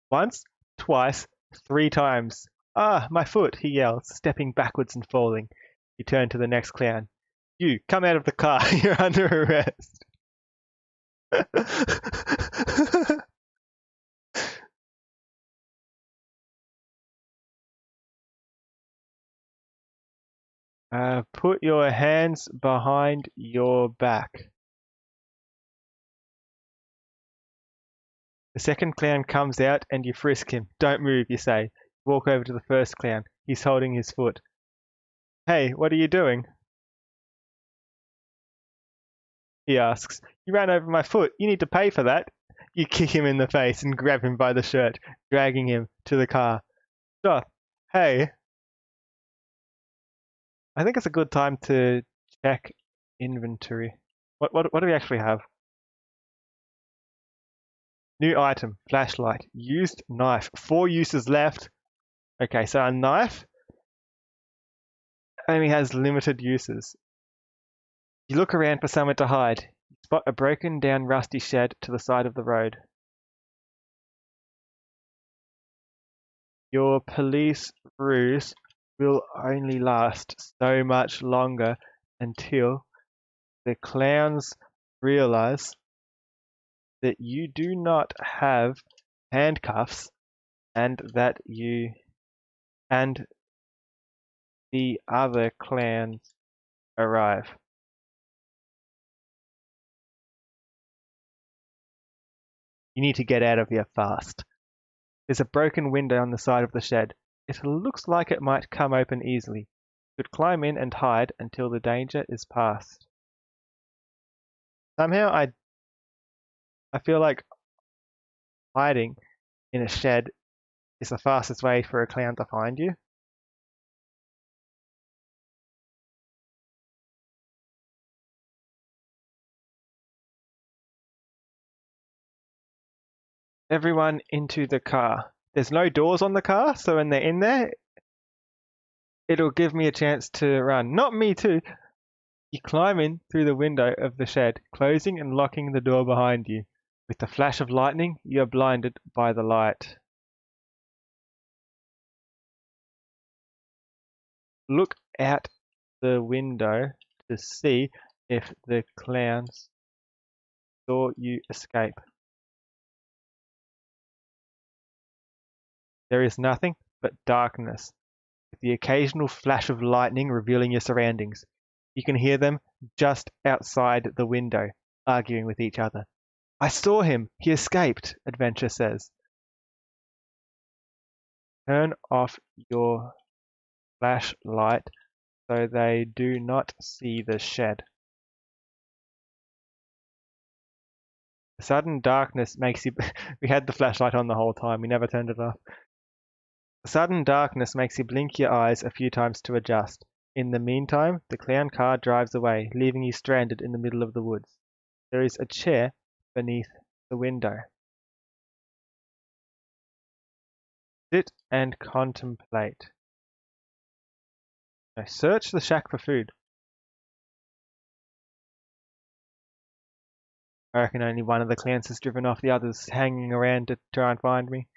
Once, twice, 3 times. Ah, my foot, he yells, stepping backwards and falling. You turn to the next clown. You, come out of the car. You're under arrest. Put your hands behind your back. The second clown comes out and you frisk him. Don't move, you say. Walk over to the first clown. He's holding his foot. Hey, what are you doing? He asks. You ran over my foot. You need to pay for that. You kick him in the face and grab him by the shirt, dragging him to the car. Stop. Hey. I think it's a good time to check inventory. What do we actually have? New item, flashlight, used knife, 4 uses left. Okay, so a knife only has limited uses. You look around for somewhere to hide. You spot a broken down rusty shed to the side of the road. Your police ruse will only last so much longer until the clowns realize that you do not have handcuffs and that you and the other clowns arrive. You need to get out of here fast. There's a broken window on the side of the shed. It looks like it might come open easily. You could climb in and hide until the danger is past. Somehow I feel like hiding in a shed is the fastest way for a clown to find you. Everyone into the car. There's no doors on the car, so when they're in there, it'll give me a chance to run. Not me too. You climb in through the window of the shed, closing and locking the door behind you. With the flash of lightning, you are blinded by the light. Look out the window to see if the clowns saw you escape. There is nothing but darkness, with the occasional flash of lightning revealing your surroundings. You can hear them just outside the window, arguing with each other. I saw him. He escaped, Adventure says. Turn off your flashlight so they do not see the shed. The sudden darkness makes you... We had the flashlight on the whole time. We never turned it off. The sudden darkness makes you blink your eyes a few times to adjust. In the meantime, the clown car drives away, leaving you stranded in the middle of the woods. There is a chair beneath the window. Sit and contemplate. Now search the shack for food. I reckon only one of the clowns has driven off, the others hanging around to try and find me.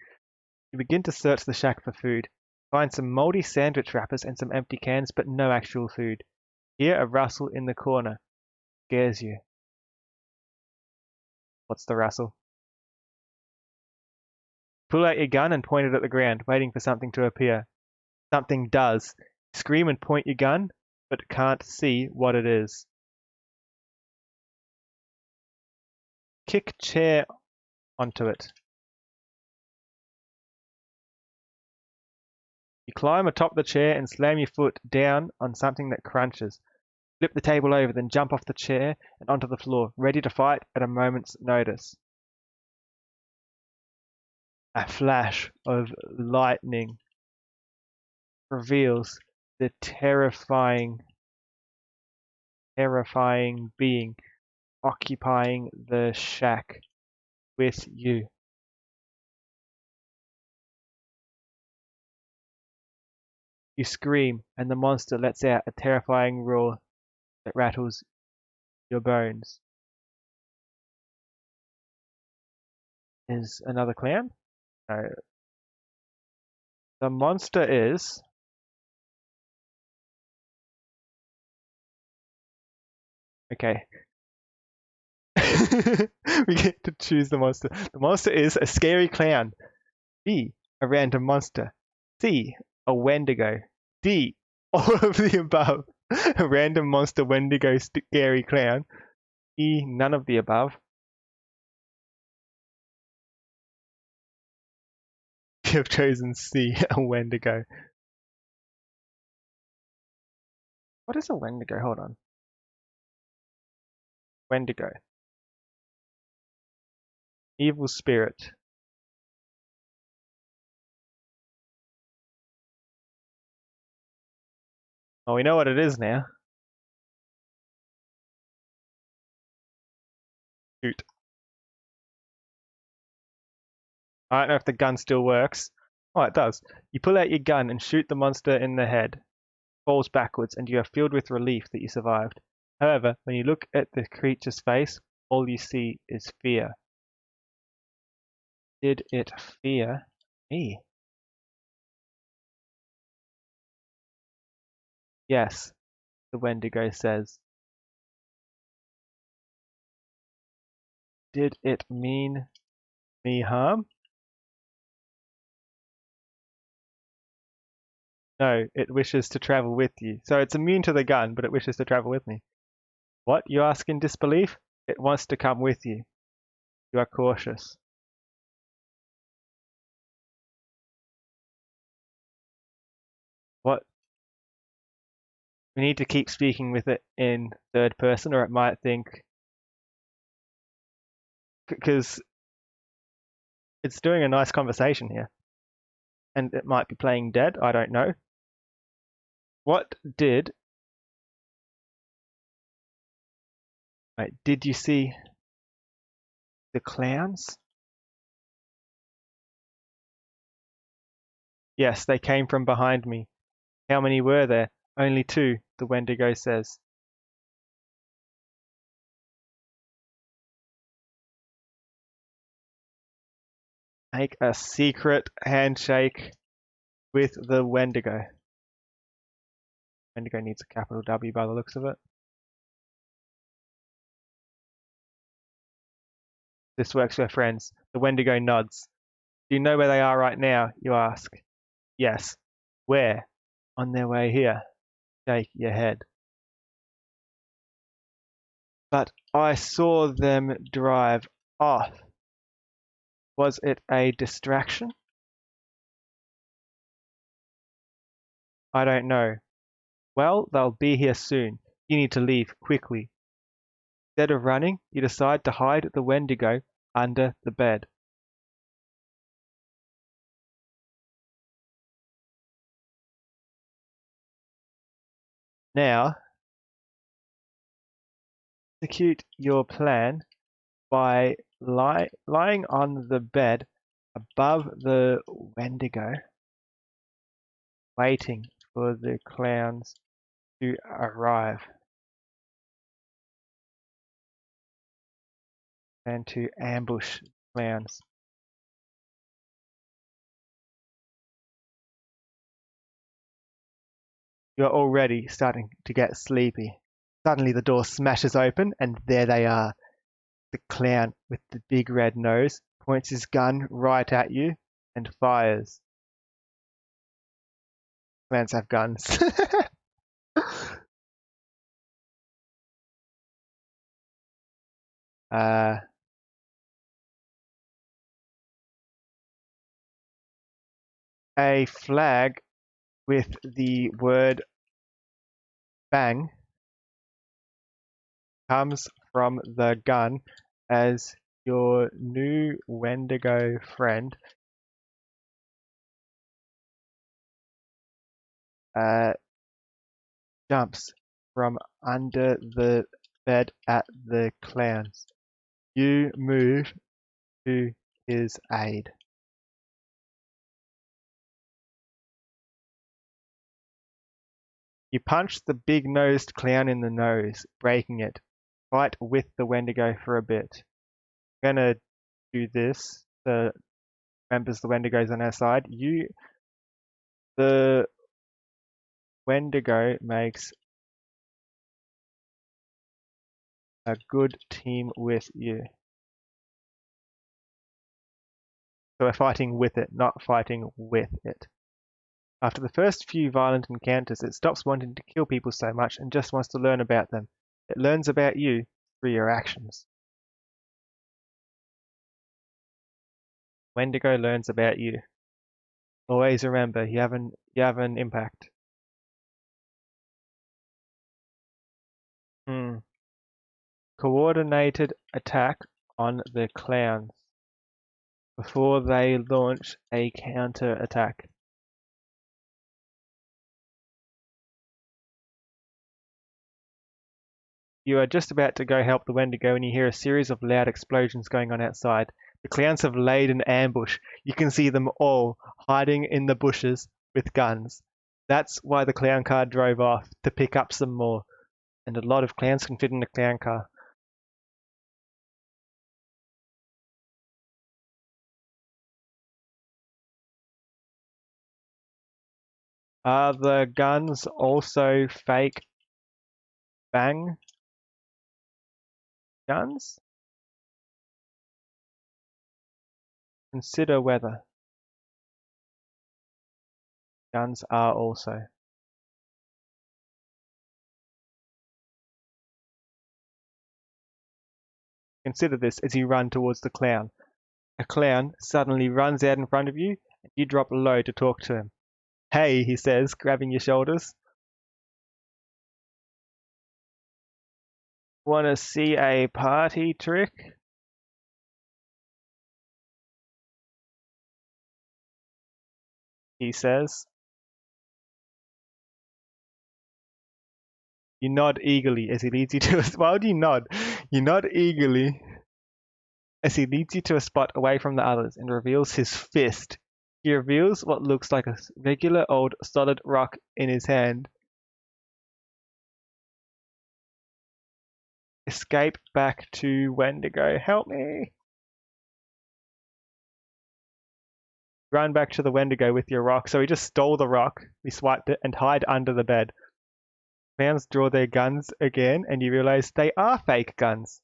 You begin to search the shack for food. Find some moldy sandwich wrappers and some empty cans, but no actual food. Hear a rustle in the corner. scares you. What's the rustle? Pull out your gun and point it at the ground, waiting for something to appear. Something does. Scream and point your gun, but can't see what it is. Kick chair onto it. You climb atop the chair and slam your foot down on something that crunches. Flip the table over, then jump off the chair and onto the floor, ready to fight at a moment's notice. A flash of lightning reveals the terrifying being occupying the shack with you. You scream, and the monster lets out a terrifying roar that rattles your bones. Is another clown? No. The monster is... Okay. We get to choose the monster. The monster is a scary clown. B, a random monster. C, a Wendigo. D, all of the above. A random monster, Wendigo, scary clown. E, none of the above. You have chosen C, a Wendigo. What is a Wendigo? Hold on. Wendigo. Evil spirit. Oh, we know what it is now. Shoot. I don't know if the gun still works. Oh, it does. You pull out your gun and shoot the monster in the head. Falls backwards, and you are filled with relief that you survived. However, when you look at the creature's face, all you see is fear. Did it fear me? Yes, the Wendigo says. Did it mean me harm? No, it wishes to travel with you. So it's immune to the gun, but it wishes to travel with me. What, you ask in disbelief? It wants to come with you. You are cautious. What? We need to keep speaking with it in third person, or it might think... Because it's doing a nice conversation here. And it might be playing dead, I don't know. What did... Wait, did you see the clowns? Yes, they came from behind me. How many were there? Only two, the Wendigo says. Make a secret handshake with the Wendigo. Wendigo needs a capital W by the looks of it. This works for friends. The Wendigo nods. Do you know where they are right now? You ask. Yes. Where? On their way here. Shake your head. But I saw them drive off. Was it a distraction? I don't know. Well, they'll be here soon. You need to leave quickly. Instead of running, you decide to hide the Wendigo under the bed. Now, execute your plan by lying on the bed above the Wendigo, waiting for the clowns to arrive and to ambush clowns. You're already starting to get sleepy. Suddenly the door smashes open and there they are. The clown with the big red nose points his gun right at you and fires. Clowns have guns. uh, a flag with the word bang comes from the gun as your new Wendigo friend uh, jumps from under the bed at the clowns. You move to his aid. You punch the big-nosed clown in the nose, breaking it. Fight with the Wendigo for a bit. I'm gonna do this. The members, the Wendigos on our side. The Wendigo makes a good team with you. So we're fighting with it, not fighting with it. After the first few violent encounters, it stops wanting to kill people so much and just wants to learn about them. It learns about you through your actions. Wendigo learns about you. Always remember, you have an impact. Hmm. Coordinated attack on the clowns before they launch a counter attack. You are just about to go help the Wendigo when you hear a series of loud explosions going on outside. The clowns have laid an ambush. You can see them all hiding in the bushes with guns. That's why the clown car drove off, to pick up some more. And a lot of clowns can fit in the clown car. Are the guns also fake bang guns? Consider whether guns are also. Consider this as you run towards the clown. A clown suddenly runs out in front of you, and you drop low to talk to him. Hey, he says, grabbing your shoulders. Wanna see a party trick? He says. You nod eagerly as he leads you to a. Why do you nod? You nod eagerly as he leads you to a spot away from the others and reveals his fist. He reveals what looks like a regular old solid rock in his hand. Escape back to Wendigo. Help me! Run back to the Wendigo with your rock. So he just stole the rock. We swiped it and hide under the bed. Clowns draw their guns again, and you realize they are fake guns.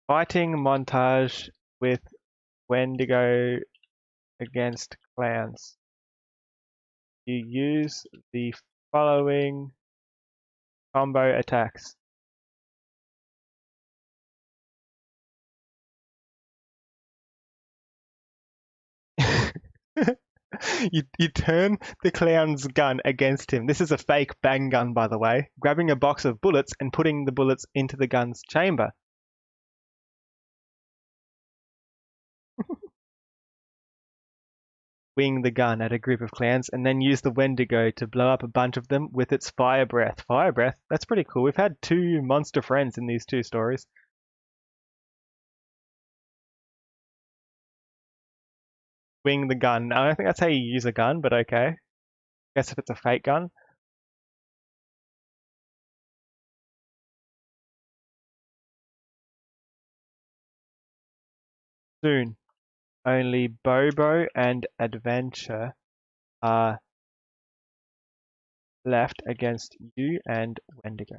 Fighting montage with Wendigo against clowns. You use the following combo attacks. You turn the clown's gun against him. This is a fake bang gun, by the way. Grabbing a box of bullets and putting the bullets into the gun's chamber. Wing the gun at a group of clowns and then use the Wendigo to blow up a bunch of them with its fire breath. Fire breath? That's pretty cool. We've had two monster friends in these two stories. Wing the gun. I don't think that's how you use a gun, but okay. Guess if it's a fake gun. Soon, only Bobo and Adventure are left against you and Wendigo.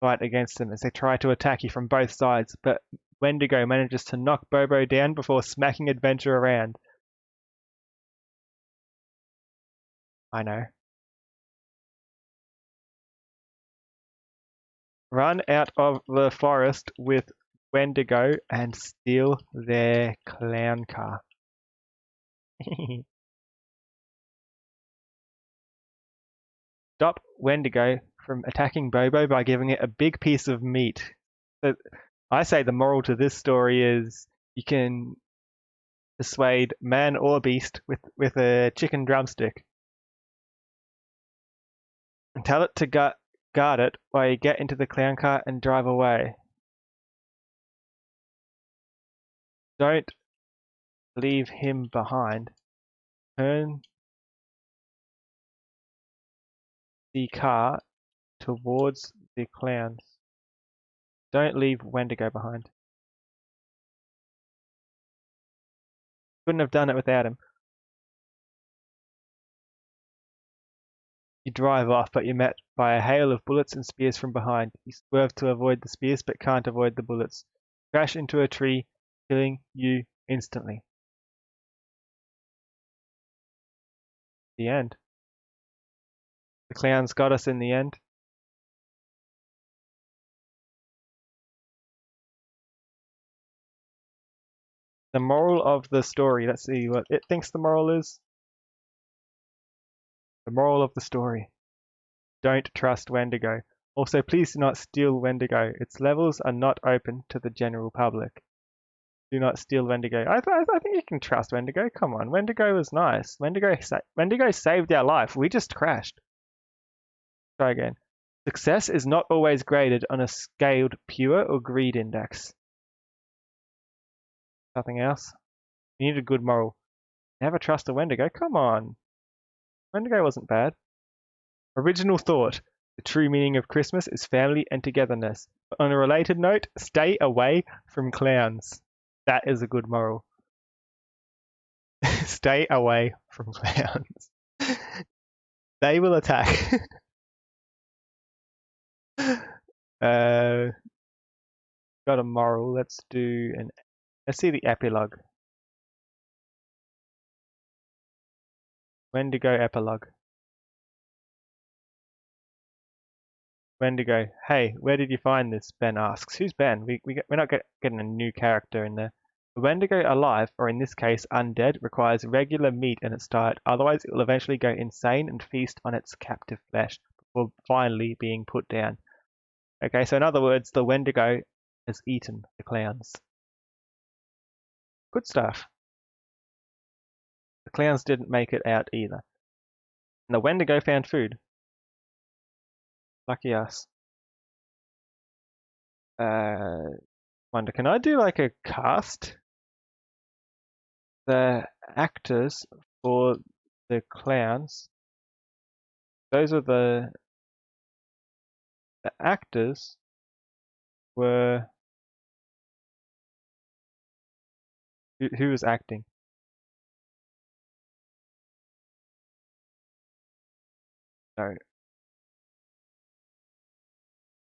Fight against them as they try to attack you from both sides, but Wendigo manages to knock Bobo down before smacking Adventure around. I know. Run out of the forest with Wendigo and steal their clown car. Stop Wendigo from attacking Bobo by giving it a big piece of meat. So I say the moral to this story is you can persuade man or beast with a chicken drumstick. And tell it to guard it while you get into the clown car and drive away. Don't leave him behind. Turn the car towards the clowns. Don't leave Wendigo behind. Couldn't have done it without him. You drive off, but you're met by a hail of bullets and spears from behind. You swerve to avoid the spears, but can't avoid the bullets. Crash into a tree, killing you instantly. The end. The clowns got us in the end. The moral of the story. Let's see what it thinks the moral is. The moral of the story. Don't trust Wendigo. Also, please do not steal Wendigo. Its levels are not open to the general public. Do not steal Wendigo. I think you can trust Wendigo. Come on, Wendigo was nice. Wendigo saved our life. We just crashed. Try again. Success is not always graded on a scaled pure or greed index. Nothing else. You need a good moral. Never trust a Wendigo. Come on. Wendigo wasn't bad. Original thought. The true meaning of Christmas is family and togetherness. But on a related note, stay away from clowns. That is a good moral. Stay away from clowns. They will attack. Got a moral. Let's see the epilogue. Wendigo epilogue. Wendigo, hey, where did you find this? Ben asks. Who's Ben? We're not getting a new character in there. The Wendigo alive, or in this case undead, requires regular meat in its diet, otherwise it will eventually go insane and feast on its captive flesh, before finally being put down. Okay, so in other words, the Wendigo has eaten the clowns. Good stuff. The clowns didn't make it out either. And the Wendigo found food. Lucky us. Wonder, can I do like a cast? The actors for the clowns, those are the actors were, who was acting? No. I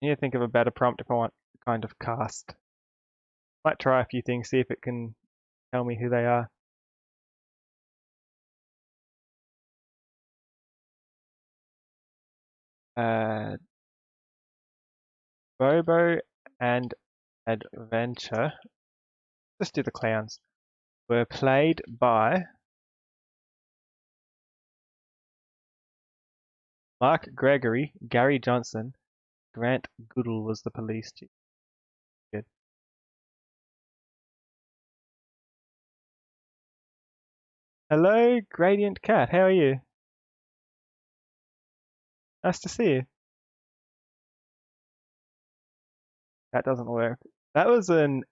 need to think of a better prompt if I want kind of cast. Might try a few things, see if it can tell me who they are. Bobo and Adventure, let's do the clowns, were played by Mark Gregory, Gary Johnson, Grant Goodall was the police chief. Good. Hello, Gradient Cat, how are you? Nice to see you. That doesn't work. That was an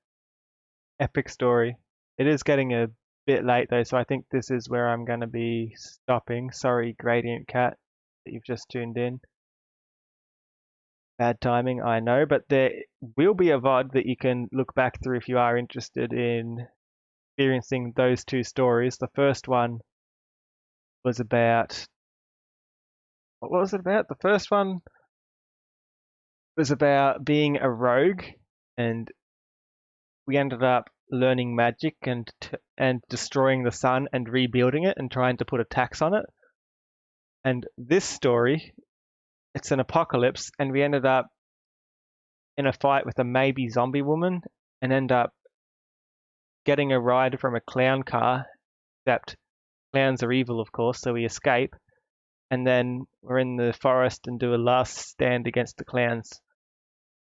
epic story. It is getting a bit late though, so I think this is where I'm going to be stopping. Sorry, Gradient Cat, that you've just tuned in. Bad timing, I know, but there will be a VOD that you can look back through if you are interested in experiencing those two stories. The first one was about, what was it about? The first one was about being a rogue, and we ended up learning magic and destroying the sun and rebuilding it and trying to put a tax on it. And this story, it's an apocalypse, and we ended up in a fight with a maybe zombie woman and end up getting a ride from a clown car, except clowns are evil, of course, so we escape. And then we're in the forest and do a last stand against the clowns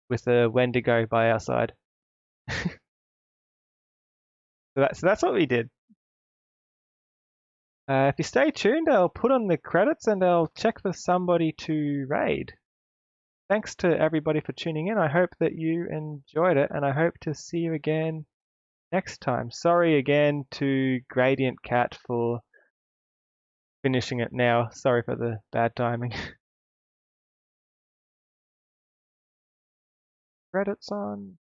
with a Wendigo by our side. So that's what we did. If you stay tuned, I'll put on the credits and I'll check for somebody to raid. Thanks to everybody for tuning in. I hope that you enjoyed it, and I hope to see you again next time. Sorry again to Gradient Cat for finishing it now. Sorry for the bad timing. Credits on.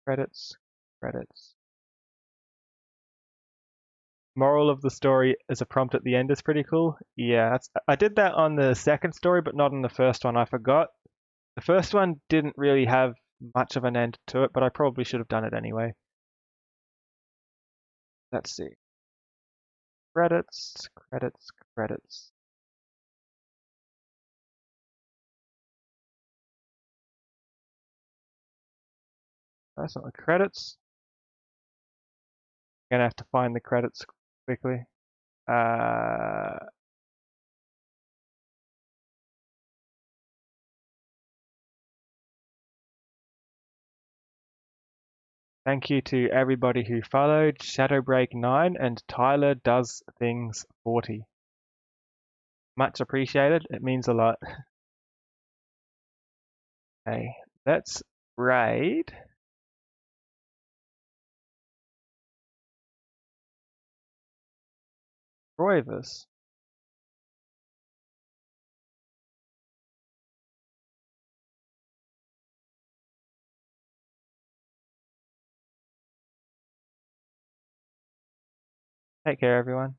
Credits. Credits. Moral of the story as a prompt at the end is pretty cool. Yeah, I did that on the second story, but not on the first one. I forgot. The first one didn't really have much of an end to it, but I probably should have done it anyway. Let's see. Credits, credits, credits. That's not the credits. Gonna have to find the credits quickly. Thank you to everybody who followed, Shadowbreak9 and Tyler Does Things 40. Much appreciated. It means a lot. Okay, let's raid. Roivus. Take care, everyone.